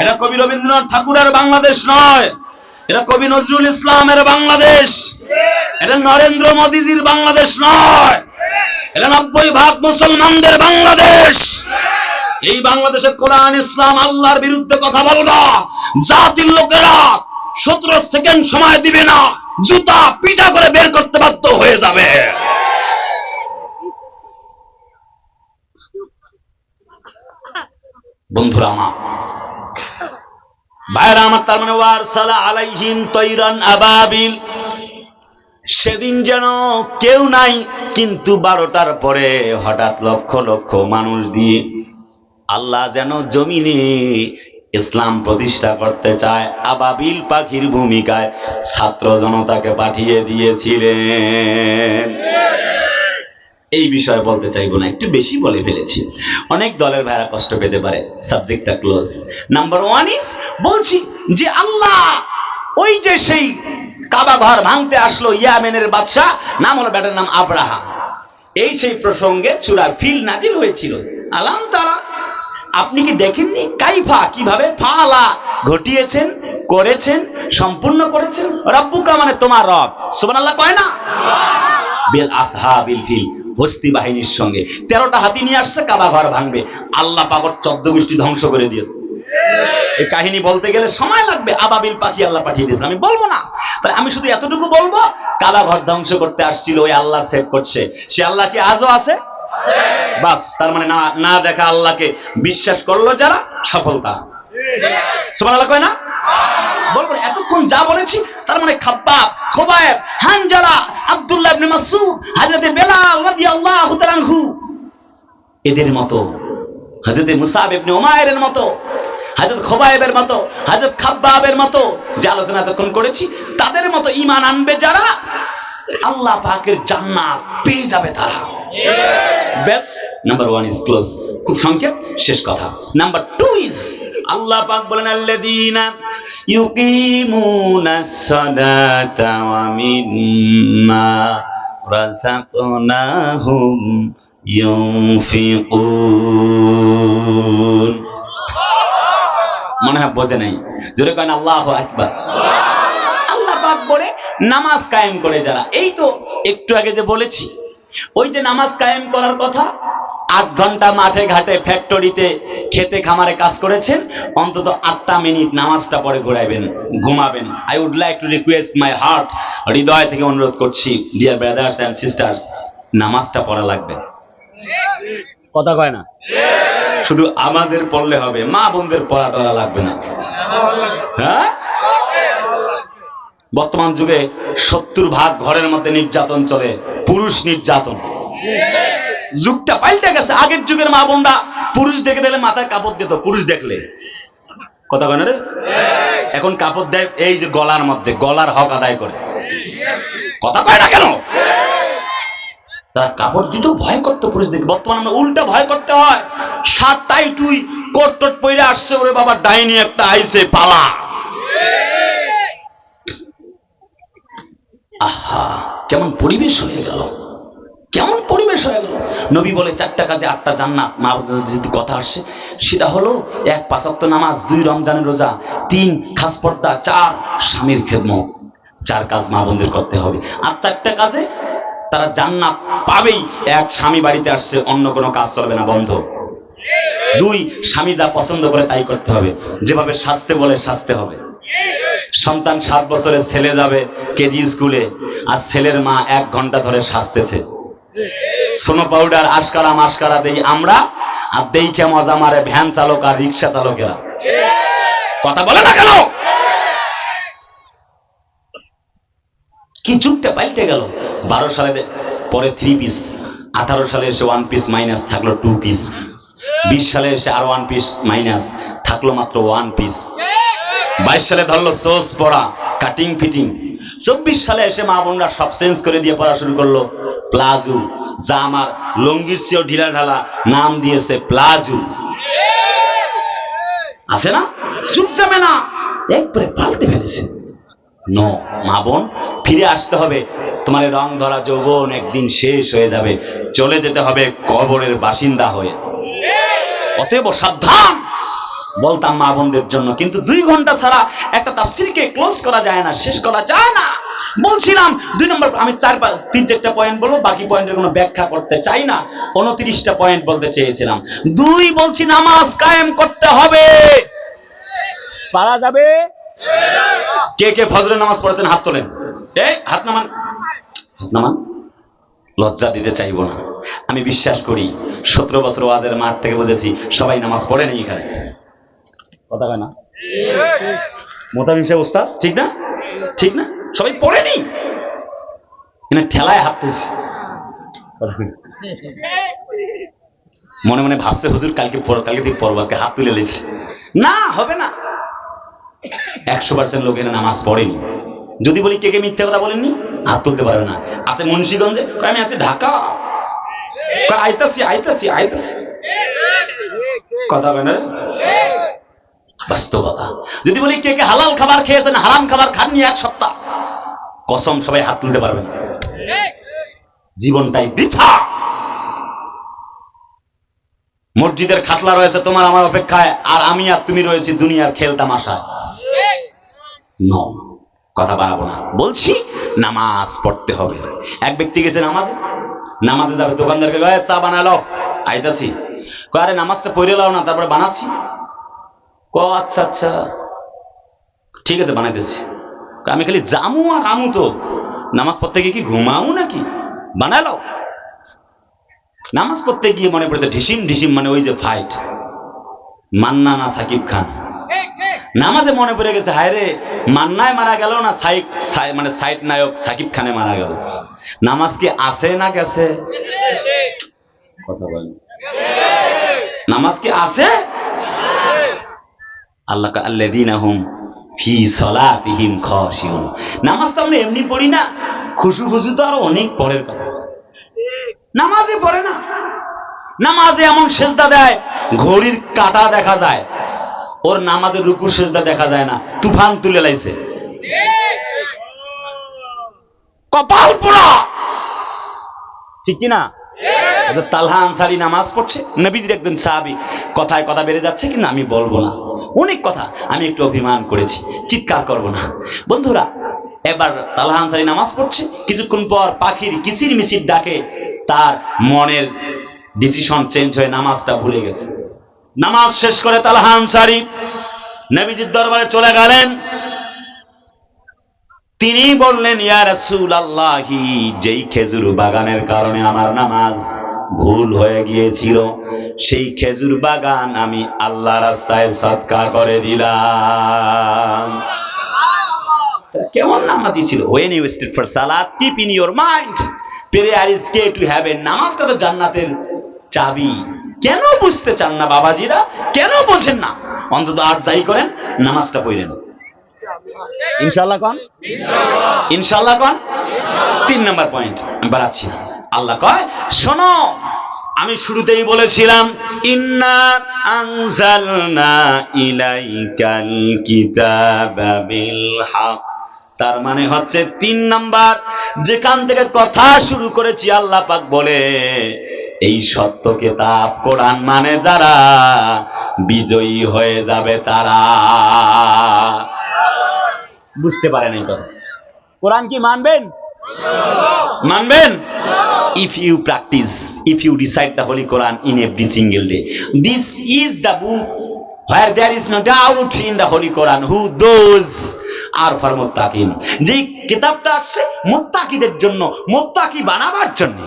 এটা কবি রবীন্দ্রনাথ ঠাকুরের বাংলাদেশ নয়, এটা কবি নজরুল ইসলামের বাংলাদেশ, এটা নরেন্দ্র মোদীজির বাংলাদেশ নয়, এটা 90% মুসলমানদের বাংলাদেশ। এই বাংলাদেশে কোরআন ইসলাম আল্লাহর বিরুদ্ধে কথা বলবা, জাতির লোকেরা 17 সেকেন্ড সময় দিবে না, জুতা পিটা করে বের করতে বাধ্য হয়ে যাবে। বন্ধুরা আমার, ভাইরা আমার, তার মানে ওয়ারসালা আলাইহিম তাইরান আবাবিল, সেদিন যেন কেউ নাই, কিন্তু 12টার পরে হঠাৎ লক্ষ লক্ষ মানুষ দিয়ে আল্লাহ যেন জমিনে ইসলাম প্রতিষ্ঠা করতে চায়, আবাবিল পাখির ভূমিকায় ছাত্র জনতাকে পাঠিয়ে দিয়েছিলেন। এই বিষয়ে বলতে চাইবো না, একটু বেশি বলে ফেলেছি, অনেক দলের ভাইরা কষ্ট পেতে পারে, সাবজেক্টটা ক্লোজ। নাম্বার 1 ইজ, বলছি যে আল্লাহ ওই যে সেই কাবা ঘর ভাঙতে আসলো ইয়ামেনের বাদশা, নাম হলো, ব্যাটার নাম আব্রাহা, এই সেই প্রসঙ্গে সূরা ফিল নাজিল হয়েছিল। আলাম তারা, আপনি কি দেখেননি? কাইফা, কিভাবে, ফালা, ঘটিয়েছেন, করেছেন, সম্পূর্ণ করেছেন। রব্বুকা মানে তোমার রব, সুবহানাল্লাহ কয় না? বিল আসহাবিল ফিল, হস্তি বাহিনীর সঙ্গে 13টা হাতি নিয়ে আসছে, কাবা ঘর ভাঙবে। আল্লাহ পাক 14 গোষ্ঠী ধ্বংস করে দিয়েছে। এই কাহিনী বলতে গেলে সময় লাগবে। আবাবিল পাখি আল্লাহ পাঠিয়ে দিয়েছেন, আমি বলবো না। তাই আমি শুধু এতটুকু বলবো, কাবা ঘর ধ্বংস করতে আসছিল, ওই আল্লাহ সেভ করছে। সে আল্লাহ কি আজও আছে? বাস, তার মানে না দেখা আল্লাহকে বিশ্বাস করলো যারা, সফলতা। সুবহানাল্লাহ কয় না? বলবো এতক্ষণ যা বলেছি, তার মানে খাব্বাব, খুবাইব, হানজালা, আব্দুল্লাহ ইবনে মাসউদ, হযরত বেলাল রাদিয়াল্লাহু তাআলা আনহু, এদের মতো, হযরত মুসাব ইবনে উমাইরের মতো, হযরত খুবাইবের মতো, হযরত খাব্বাবের মতো, যে আলোচনা এতক্ষণ করেছি, তাদের মতো ঈমান আনবে যারা, আল্লাহ পাকের জান্নাত পেয়ে যাবে তারা। ব্যাস, নাম্বার 1 ইজ ক্লোজ। খুব সংক্ষেপ, শেষ কথা। নাম্বার 2 ইজ, আল্লাহ পাক বলেন আল্লাযীনা ইউকিমুনাস সালাতা ওয়া মিম্মা রাযাকনাহুম ইউনফিকুন। মনে হয় বোঝে নাই, জোরে করেন আল্লাহু আকবার। আল্লাহ পাক বলে নামাজ কায়েম করে যারা, এই তো একটু আগে যে বলেছি, ওই যে নামাজ কায়েম করার কথা, 8 ঘন্টা মাঠে ঘাটে ফ্যাক্টরিতে খেতে খামারে কাজ করেছেন, অন্তত 8টা মিনিট নামাজটা পরে ঘুরাইবেন, ঘুমাবেন। I would like to request my heart, হৃদয় থেকে অনুরোধ করছি, ডিয়ার ব্রাদার্স এন্ড সিস্টার্স, নামাজটা পড়া লাগবে। কথা কয় না? শুধু আমাদের পড়লে হবে, মা বোনদের পড়া টড়া লাগবে না। হ্যাঁ, বর্তমান যুগে 70% ঘরের মধ্যে নির্যাতন চলে, পুরুষ নির্যাতন। যুগটা পাল্টে গেছে। আগের যুগের মা বোনরা পুরুষ দেখে দিলে মাথায় কাপড় দিত, পুরুষ দেখলে। কথা কয় না রে? এখন কাপড় দেয় এই যে গলার মধ্যে, গলার হক আদায় করে। কথা কয় না কেন? তারা কাপড় দিত, ভয় করতো পুরুষ দেখে। বর্তমানে আমরা উল্টা ভয় করতে হয়। শার্ট টাই টুই কোট টোট পরে আসছে, ওরে বাবা ডাইনি একটা আইছে, পালা। আহা, কেমন পরিবেশ হয়ে গেল, কেমন পরিবেশ হয়ে গেল। নবী বলে 4টা কাজে 8টা জান্নাত। মা যদি কথা আসে, সেটা হলো 1 5 ওয়াক্ত নামাজ, 2 রমজানের রোজা, 3 খাস পর্দা, 4 স্বামীর খেদমত। 4 কাজ মা বোনদের করতে হবে। আর 4টা কাজে তারা জান্নাত পাবেই। 1, স্বামী বাড়িতে আসছে, অন্য কোনো কাজ চলবে না, বন্ধ। 2, স্বামী যা পছন্দ করে তাই করতে হবে, যেভাবে সাজতে বলে সাজতে হবে। সন্তান 7 বছরের ছেলে যাবে কেজি স্কুলে, আর ছেলের মা 1 ঘন্টা ধরে সাজতেছে। সোনো পাউডার আশকারা মাসকারা দেই আমরা, আর দেইখে মজা মারে ভ্যান চালক আর রিক্সা চালকেরা। কথা বলে না কেন? কি যুগটা পাল্টে গেল। 12 সালে পরে 3 পিস, 18 সালে এসে 1 পিস মাইনাস, থাকলো 2 পিস। 20 সালে এসে আর 1 পিস মাইনাস, থাকলো মাত্র 1 পিস। 22 সালে ধরলো সোস পরা, কাটিং ফিটিং। 24 সালে এসে মা বোনরা সব চেঞ্জ করে দিয়ে পড়া শুরু করলো প্লাজো, যা আমার লঙ্গির চেয়েও ঢিলা ঢালা, নাম দিয়েছে প্লাজো। আছে না? চুপ যাবে না, একবারে পাল্টে ফেলেছে। নো, মা বোন ফিরে আসতে হবে। তোমার রং ধরা যৌবন একদিন শেষ হয়ে যাবে, চলে যেতে হবে কবরের বাসিন্দা হয়ে। অতএব সাবধান বলতাম মা বোনদের জন্য। কিন্তু 2 ঘন্টা ছাড়া একটা তাফসীরকে ক্লোজ করা যায় না, শেষ করা যায় না। বলছিলাম 2 নম্বর, আমি 3-4টা পয়েন্ট বলবো, বাকি পয়েন্টের কোনো ব্যাখ্যা করতে চাই না। 29টা পয়েন্ট বলতে চেয়েছিলাম। 2, বলছি নামাজ কায়েম করতে হবে। পারা যাবে? কে কে ফজরের নামাজ পড়েছেন হাত তোলেন। এই হাত নামান, হাত নামান। লজ্জা দিতে চাইবো না। আমি বিশ্বাস করি 17 বছর ওয়াজের মাঠ থেকে বুঝেছি সবাই নামাজ পড়ে নেই এখানে। কথা কয় না? মোতামিম সাহেব ওস্তাদ, ঠিক না? ঠিক না? সবাই পড়েনি, এখানে ঠেলায় হাত তুলছে। মনে মনে ভাবছে হুজুর কালকে থেকে পড়বো, আজকে হাত তুলে লেছে। না, হবে না। 100% লোক এখানে নামাজ পড়েনি। যদি বলি কে কে মিথ্যা কথা বলেননি, হাত তুলতে পারবে না। আছে মুন্সিগঞ্জে, আমি আছি ঢাকা, আইতাছি আইতাছি আইতাছি। কথা বলে না, বাস্তবতা। যদি বলি কে কে হালাল খাবার খেয়েছেন, হারাম খাবার খাননি 1 সপ্তাহ, কসম সবাই হাত তুলতে পারবেন। জীবনটাই বৃথা। মসজিদের খাটলা রয়েছে তোমার আমার অপেক্ষায়, আর আমি আর তুমি রয়েছি দুনিয়ার খেল তামাশায়। নো, কথা বাড়াবো না, বলছি নামাজ পড়তে হবে। এক ব্যক্তি গেছে নামাজে যাবে, দোকানদারকে চা বানালো, আইতাছি। আরে নামাজটা পড়ে লাও না, তারপরে বানাচ্ছি। আচ্ছা আচ্ছা ঠিক আছে বানাইতেছি। আমি খালি জামু আর আমু, তো নামাজ পড়তে গিয়ে কি ঘুমামু নাকি? বানালো। নামাজ পড়তে গিয়ে মনে পড়েছে ঢিসিম ঢিসিম, মানে ওই যে ফাইট মান্না না সাকিব খান, নামাজে মনে পড়ে গেছে হায় রে মান্নায় মারা গেল না মানে সাইড নায়ক সাকিব খানে মারা গেল। নামাজ কি আছে না গেছে? কথা বলেন, নামাজ কি আছে? আল্লাহ আল্লাযীনা হুম ফি সালাতিহিম খাশিউন। নামাজ তো আমরা এমনি পড়ি না, খুশু খুশু তো আরো অনেক পরের কথা। নামাজে পড়ে না, নামাজে এমন সেজদা দেয় ঘড়ির কাঁটা দেখা যায়, ওর নামাজের রুকু সেজদা দেখা যায় না, তুফান তুলে লাইছে। কপাল পোড়া, ঠিক কি না? তালহা আনসারী নামাজ পড়ছে, নবীজির একজন সাহাবী, কথায় কথা বেড়ে যাচ্ছে কিন্তু আমি বলবো না, অনেক কথা, আমি একটু অভিমান করেছি, চিৎকার করব না। বন্ধুরা, এবার তালহা আনসারী নামাজ পড়ছে, কিছুক্ষণ পর পাখির কিচির মিচির ডাকে তার মনের ডিসিশন চেঞ্জ হয়ে নামাজটা ভুলে গেছে। নামাজ শেষ করে তালহা আনসারী নবীজির দরবারে চলে গেলেন। তিনি বললেন, ইয়া রাসূলুল্লাহি, যেই খেজুর বাগানের কারণে আমার নামাজ ভুল হয়ে গিয়েছিল, সেই খেজুর বাগান আমি আল্লাহ রাস্তায় সদকা করে দিলাম। কেমন নামাজি ছিল? when you stood for salat, keep in your mind prayer is key to heaven. নামাজটা তো জান্নাতের চাবি। কেন বুঝতে চান না বাবাজিরা? কেন বোঝেন না? অন্তত আর যাই করেন নামাজটা পড়েন ইনশাআল্লাহ। কোন ইনশাআল্লাহ? কোন 3 নম্বর পয়েন্ট আমি বাড়াচ্ছি না। আল্লাহ কয়, শোনো, আমি শুরুতেই বলেছিলাম ইন্না আনজালনা ইলাইকাল কিতাবা বিল হক। তার মানে হচ্ছে 3 নাম্বার, যেখান থেকে কথা শুরু করেছি আল্লাহ পাক বলে, এই সত্য কিতাব কোরআন মানে যারা বিজয়ী হয়ে যাবে তারা। বুঝতে পারেন এই কথা? কোরআন কি মানবেন? মানবেন? If you practice, if you recite the Holy Quran in every single day, this is the book where there is no doubt in the Holy Quran who those are for muttaqin. যে কিতাবটা আসছে মুত্তাকিদের জন্য, মুত্তাকি বানাবার জন্য।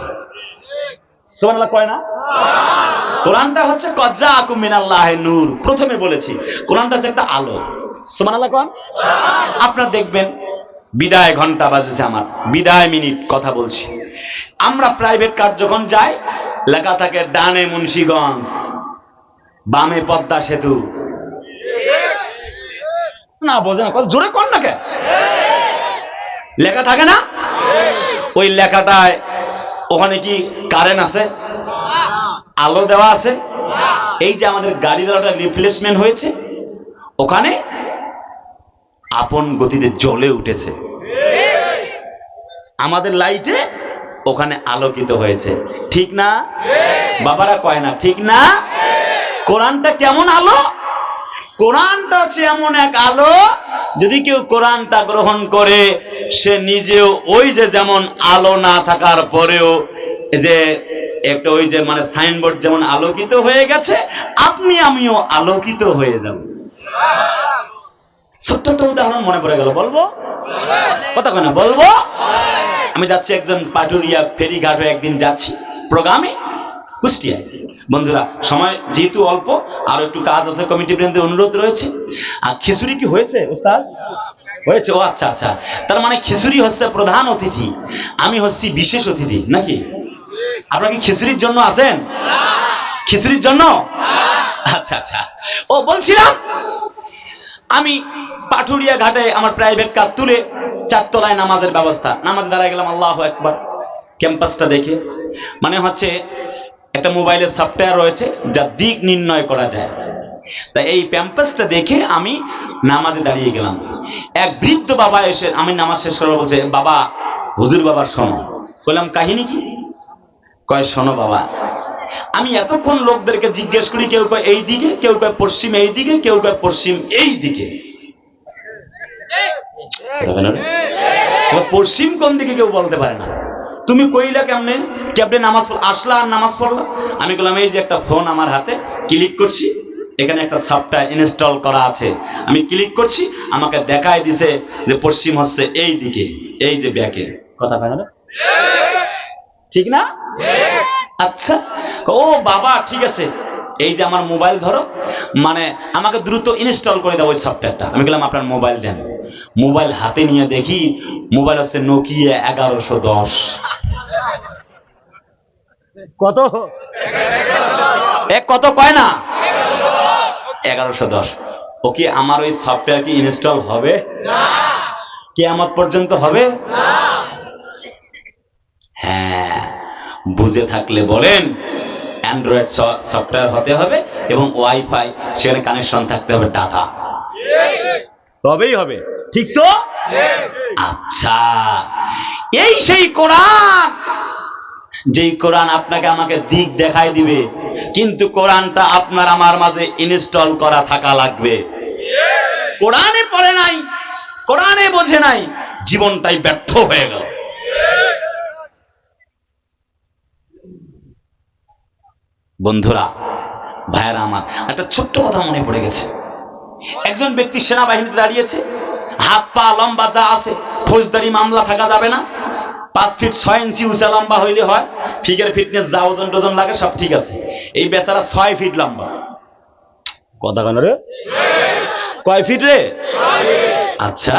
সুবহানাল্লাহ কয় না? কোরআনটা হচ্ছে কদ জাআকুম মিনাল্লাহি নূর। প্রথমে বলেছি কোরআনটা হচ্ছে একটা আলো। সুবহানাল্লাহ কোন? আপনারা দেখবেন বিদায় ঘন্টা বাজেছে, আমার বিদায় মিনিট কথা বলছি। আমরা প্রাইভেট কার যখন যাই, লেখা থাকে ডানে মুন্সিগঞ্জ, বামে পদ্মা সেতু। না বোঝে না, জোরে কর না কে? লেখা থাকে না? ওই লেখাটায় ওখানে কি কারেন্ট আছে? আলো দেওয়া আছে? এই যে আমাদের গাড়ির আলোটা রিপ্লেসমেন্ট হয়েছে, ওখানে আপন গতিতে জ্বলে উঠেছে, আমাদের লাইটে ওখানে আলোকিত হয়েছে, ঠিক না? বাবারা কয় না ঠিক না? কোরআনটা কেমন আলো? কোরআনটা হচ্ছে এমন এক আলো, যদি কেউ কোরআনটা গ্রহণ করে, সে নিজেও ওই যে যেমন আলো না থাকার পরেও যে একটা ওই যে মানে সাইনবোর্ড যেমন আলোকিত হয়ে গেছে, আপনি আমিও আলোকিত হয়ে যাব। ছোট্ট একটা উদাহরণ মনে পড়ে গেল, বলবো? কথা কয় না, বলবো? আমি যাচ্ছি একজন পাটুরিয়া ফেরিঘাট হয়ে একদিন যাচ্ছি প্রোগ্রামে কুষ্টিয়ায়। বন্ধুরা, সময় যেহেতু অল্প, আর একটু কাজ আছে, কমিটি বৃন্দের অনুরোধ রয়েছে। আর খিচুড়ি কি হয়েছে ওস্তাদ? হয়েছে? ও আচ্ছা আচ্ছা, তার মানে খিচুড়ি হচ্ছে প্রধান অতিথি, আমি হচ্ছি বিশেষ অতিথি নাকি? আপনারা কি খিচুড়ির জন্য আছেন? খিচুড়ির জন্য? আচ্ছা আচ্ছা। ও বলছিলাম, আমি পাটুরিয়া ঘাটে আমার প্রাইভেট কার তুলে 4 তলায় নামাজের ব্যবস্থা, নামাজে দাঁড়ায় গেলাম। আল্লাহু আকবার। ক্যাম্পাসটা দেখে মানে হচ্ছে একটা মোবাইলের সফটওয়্যার রয়েছে যা দিক নির্ণয় করা যায়, তাই এই ক্যাম্পাসটা দেখে আমি নামাজে দাঁড়িয়ে গেলাম। এক বৃদ্ধ বাবা এসে, আমি নামাজ শেষ করে বলছে, বাবা, হুজুর বাবা শোনো। বললাম কাহিনী কি? কয় শোনো বাবা, আমি এতক্ষণ লোকদেরকে জিজ্ঞেস করি, কেউ কয় এই দিকে, কেউ কয় পশ্চিম এই দিকে, কেউ কয় পশ্চিম এই দিকে। পশ্চিম কোন দিকে কেউ বলতে পারে না। তুমি কইলা কেমনে? কেমনে নামাজ পড় আসলা আর নামাজ পড়লা? আমি বললাম এই যে একটা ফোন আমার হাতে, ক্লিক করছি, এখানে একটা সফটওয়্যার ইনস্টল করা আছে, আমি ক্লিক করছি, আমাকে দেখায় দিছে যে পশ্চিম হচ্ছে এই দিকে, এই যে ব্যাকে। কথা বলে না, ঠিক না? আচ্ছা, ও বাবা ঠিক আছে, এই যে আমার মোবাইল ধরো, মানে আমাকে দ্রুত ইনস্টল করে দাও ওই সফটওয়্যারটা। আমি বললাম আপনার মোবাইল দেন। মোবাইল হাতে নিয়ে দেখি মোবাইল হচ্ছে নোকিয়া 1110। কত? কত কয় না? 1110। ওকে, আমার ওই সফটওয়্যার কি ইনস্টল হবে? কিয়ামত পর্যন্ত হবে? হ্যাঁ, বুঝে থাকলে বলেন, অ্যান্ড্রয়েড সফটওয়্যার হতে হবে এবং ওয়াইফাই, সেখানে কানেকশন থাকতে হবে ডাটা, তবেই হবে, ঠিক তো? আচ্ছা, এই সেই কোরআন, যেই কোরআন আপনাকে আমাকে দিক দেখায় দিবে, কিন্তু কোরআনটা আপনার আমার মাঝে ইনস্টল করা থাকা লাগবে। কোরআনে পড়ে নাই, কোরআনে বোঝে নাই, জীবনটাই ব্যর্থ হয়ে গেল। বন্ধুরা, ভাইয়েরা আমার, একটা ছোট্ট কথা মনে পড়ে গেছে। একজন ব্যক্তি সেনাবাহিনীতে দাঁড়িয়েছে, হাত পা লম্বা যা আছে, ফৌজদারি মামলা থাকা যাবে না, 5 ফিট 6 ইঞ্চি উঁচা লম্বা হইলে হয়, ফিগার ফিটনেস যা ওজন টোজন লাগে সব ঠিক আছে। এই বেচারা 6 ফিট লম্বা। কথা কেন রে? কয় ফিট রে? আচ্ছা,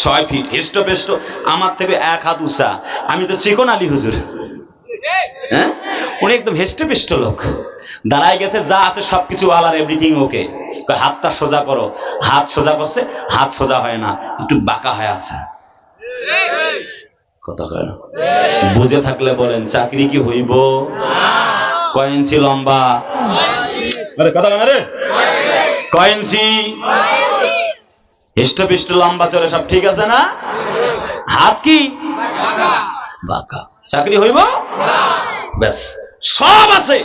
6 ফিট, হিষ্টপেষ্ট, আমার থেকে 1 হাত উঁচা। আমি তো চিকন আলী হুজুর। হ্যাঁ, উনি একদম হেষ্টপেষ্ট লোক, দাঁড়ায় গেছে, যা আছে সবকিছু আলার এভরিথিং ওকে। হাতটা সোজা করো, হাত সোজা করছে, হাত সোজা হয় না, একটু বাঁকা হয়ে আছে। কথা কয় না? বুঝে থাকলে বলেন, চাকরি কি হইব? কয় ইঞ্চি লম্বা? আরে কথা কেন রে? কয় ইঞ্চি? হিষ্টপিষ্ট লম্বা চলে, সব ঠিক আছে না? হাত কি বাঁকা, চাকরি হইব? ব্যাস, সব আছে,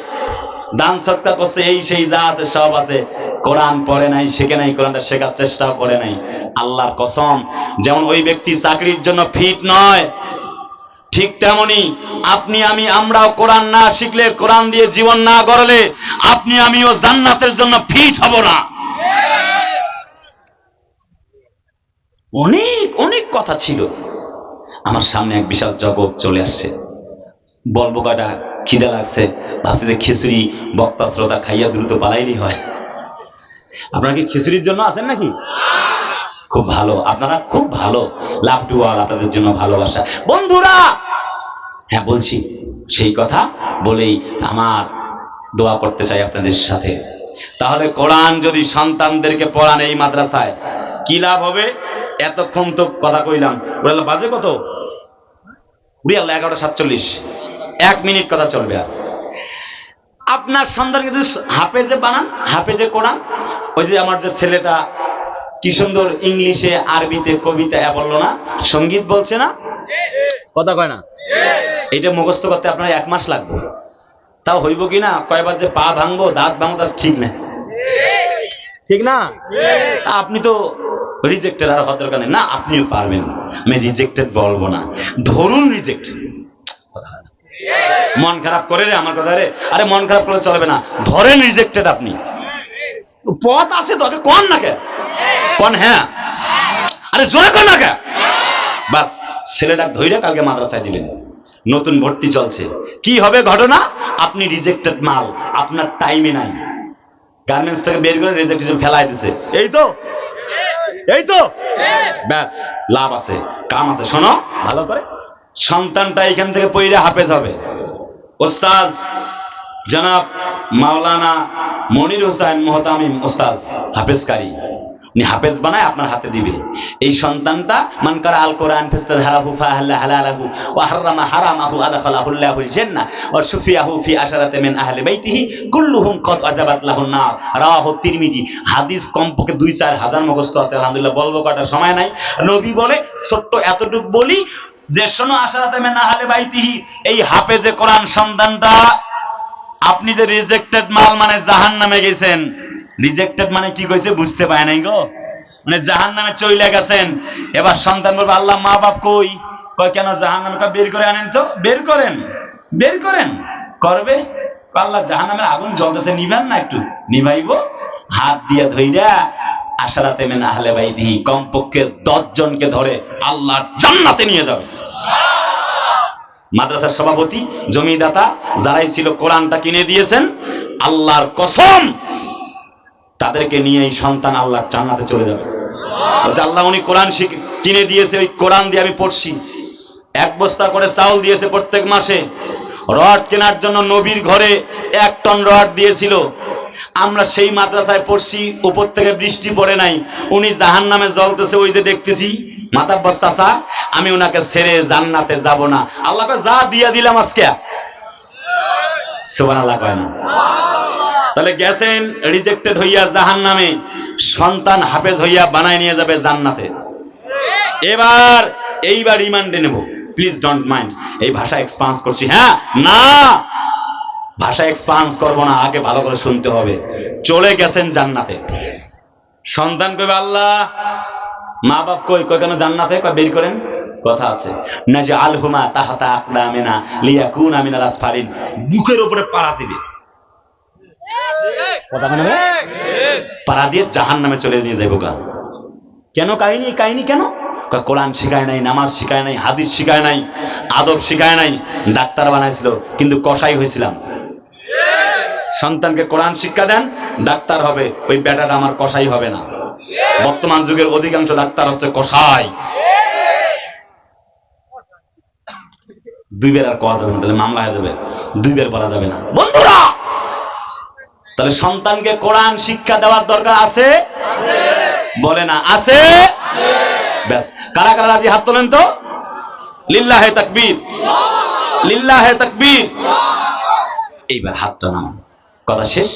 দান সৎকার করছে, এই সেই যা আছে সব আছে, কোরআন পড়ে নাই, শেখে নাই, কোরআনটা শেখার চেষ্টাও করে নাই। আল্লাহর কসম, যেমন ওই ব্যক্তি চাকরির জন্য ফিট নয়, ঠিক তেমনি আপনি আমি আমরাও কোরআন না শিখলে, কোরআন দিয়ে জীবন না গড়লে, আপনি আমিও জান্নাতের জন্য ফিট হব না। অনেক অনেক কথা ছিল, আমার সামনে এক বিশাল জগৎ চলে আসছে। বলবো কয়টা, খিদে লাগছে, ভাবছি যে খিচুড়ি বক্তা শ্রোতা খাইয়া দ্রুত পালাইলেই হয়। আপনারা কি খিচুড়ির জন্য আছেন নাকি? খুব ভালো, আপনারা খুব ভালো, লাভ টু অল, আপনাদের জন্য ভালোবাসা। বন্ধুরা, হ্যাঁ বলছি, সেই কথা বলেই আমার দোয়া করতে চাই আপনাদের সাথে। তাহলে কোরআন যদি সন্তানদেরকে পড়ান এই মাদ্রাসায়, কি লাভ হবে? এতক্ষণ তো কথা কইলাম, বললাম বাজে কত? 11:47, 1 মিনিট কথা চলবে। আর আপনার সন্তানকে যদি হাফেজে বানান, হাফেজে কোরআন, ওই যে আমার যে ছেলেটা কি সুন্দর ইংলিশে আরবিতে কবিতা বললো না, সঙ্গীত বলছে না, কথা কয় না, এটা মুখস্থ করতে আপনার 1 মাস লাগবে। তাও হইব কি না, কয়বার যে পা ভাঙবো, দাঁত ভাঙবো, তার ঠিক না, ঠিক না? আপনি তো রিজেক্টেড, আর হওয়ার দরকার নেই না, আপনিও পারবেন। আমি রিজেক্টেড বলবো না, ধরুন রিজেক্ট। মন খারাপ করে রে আমার কথা রে, আরে মন খারাপ করে চলবে না, ধরেন রিজেক্টেড আপনি। পথ আছে তো, কোন না কে কোন? হ্যাঁ, আরে জোরে কোন না কে? বাস, ছেলেটা ধইরা কালকে মাদ্রাসায় দিবেন, নতুন ভর্তি চলছে। কি হবে ঘটনা? আপনি রিজেক্টেড মাল, আপনার টাইমে নাই, গার্মেন্টস থেকে বের করে রিজেক্ট হিসেবে ফেলাই দিছে। এই তো, এই তো, ব্যাস, লাভ আছে, কাম আছে। শোনো ভালো করে, সন্তানটা এখান থেকে পড়ে হাফেজ হবে। ওস্তাজ জনাব মাওলানা মনির হোসেন মোহতামিম ওস্তাজ হাফেজকারী, উনি হাফেজ বানায় আপনার হাতে দিবে। এই সন্তানটা মান কারা আল কোরআন ফাস্তাযহারাহু ফাআহাল্লা হালালাহু ওয়া হারামা হারামাহু আদখালাহুল্লাহুল জান্নাহ ওয়া শুফিয়াহু ফি আশারাতি মিন আহলি বাইতিহি কুল্লুহুম কদ আযাবাত লাহুন নার। রাওয়াহু তিরমিজি। হাদিস কমপক্ষে 2-4 হাজার মুখস্থ আছে, আলহামদুলিল্লাহ বলবো কটা, সময় নাই। নবী বলে, ছোট্ট এতটুকু বলি যে শোনো, আশারাতি মিন আহলি বাইতিহি, এই হাফেজে কোরআন সন্তানটা, আপনি যে রিজেক্টেড মাল মানে জাহান্নামে গেছেন। রিজেক্টেড মানে কি কইছে বুঝতে পায় নাই গো, মানে জাহান্নামে চলে গেছেন। এবার সন্তান বলবে আল্লাহ মা বাপ কই? কয় কেন? জাহান্নামে। বের করে আনেন তো, বের করেন, বের করেন। করবে, আল্লাহ জাহান্নামের আগুন জ্বলতেছে, নিবেন না? একটু নিভাইব। হাত দিয়ে ধইরা আশারাতে মিন আহলে বাইতিহি, কমপক্ষে 10 জনকে ধরে আল্লাহর জান্নাতে নিয়ে যাবে। মাদ্রাসার সভাপতি, জমিদাতা যারাই ছিল কোরআনটা কিনে দিয়েছেন, আল্লাহর কসম তাদেরকে নিয়ে এই সন্তান আল্লাহর জান্নাতে চলে যাবে। বলছে আল্লাহ উনি কোরআন কিনে দিয়েছে, ওই কোরআন দিয়ে আমি পড়ছি। 1 বস্তা করে চাউল দিয়েছে প্রত্যেক মাসে। রড কেনার জন্য নবীর ঘরে 1 টন রড দিয়েছিল। আমরা সেই মাদ্রাসায় পড়ছি, উপর থেকে বৃষ্টি পড়ে নাই, উনি জাহান্নামে জ্বলতেছে, ওই যে দেখতেছি মাতাব্বর চাচা, আমি ওনাকে ছেড়ে জান্নাতে যাব না। আল্লাহ কয় যা দিয়া দিলাম আজকে। সুবহানাল্লাহ কয় না? তাহলে গেছেন রিজেক্টেড হইয়া জাহান্নামে, সন্তান হাফেজ হইয়া বানায় নিয়ে যাবে জান্নাতে। এইবার রিমান্ডে নেব, প্লিজ ডোন্ট মাইন্ড। এই ভাষা এক্সপান্স করছি, হ্যাঁ না ভাষা এক্সপান্স করব না, আগে ভালো করে শুনতে হবে। চলে গেছেন জান্নাতে, সন্তান কইবে আল্লাহ, মা বাপ কই? কই কেন জান্নাতে? কই বের করেন, কথা আছে। নাজি আলহুমা তাহাতা আকদামিনা লিয়াকুনা মিনাল আসফালিন, বুকের উপরে পাড়া দিবে, কথা মানে পাড়া দিয়ে জাহান্নামে চলে নিয়ে যাইব গা। কেন? কাহিনী কেন? কোরআন শিখায় নাই, নামাজ শিখায় নাই, হাদিস শিখায় নাই, আদব শিখায় নাই। ডাক্তার বানাইছিল কিন্তু কসাই হয়েছিলাম। সন্তানকে কোরআন শিক্ষা দেন, ডাক্তার হবে, ওই বেটাটা আমার কসাই হবে না। বর্তমান যুগের অধিকাংশ ডাক্তার হচ্ছে কসাই। 2 বের আর কওয়া যাবে না, তাহলে মামলা হয়ে যাবে। 2 বের বলা যাবে না বন্ধুরা। তাহলে সন্তানকে কোরআন শিক্ষা দেওয়ার দরকার আছে, বলে না আছে? ব্যাস, কারা কারা রাজি হাত তোলেন তো। লিল্লাহে তাকবীর, লিল্লাহে তাকবীর। এইবার হাতটা নামান, কথা শেষ।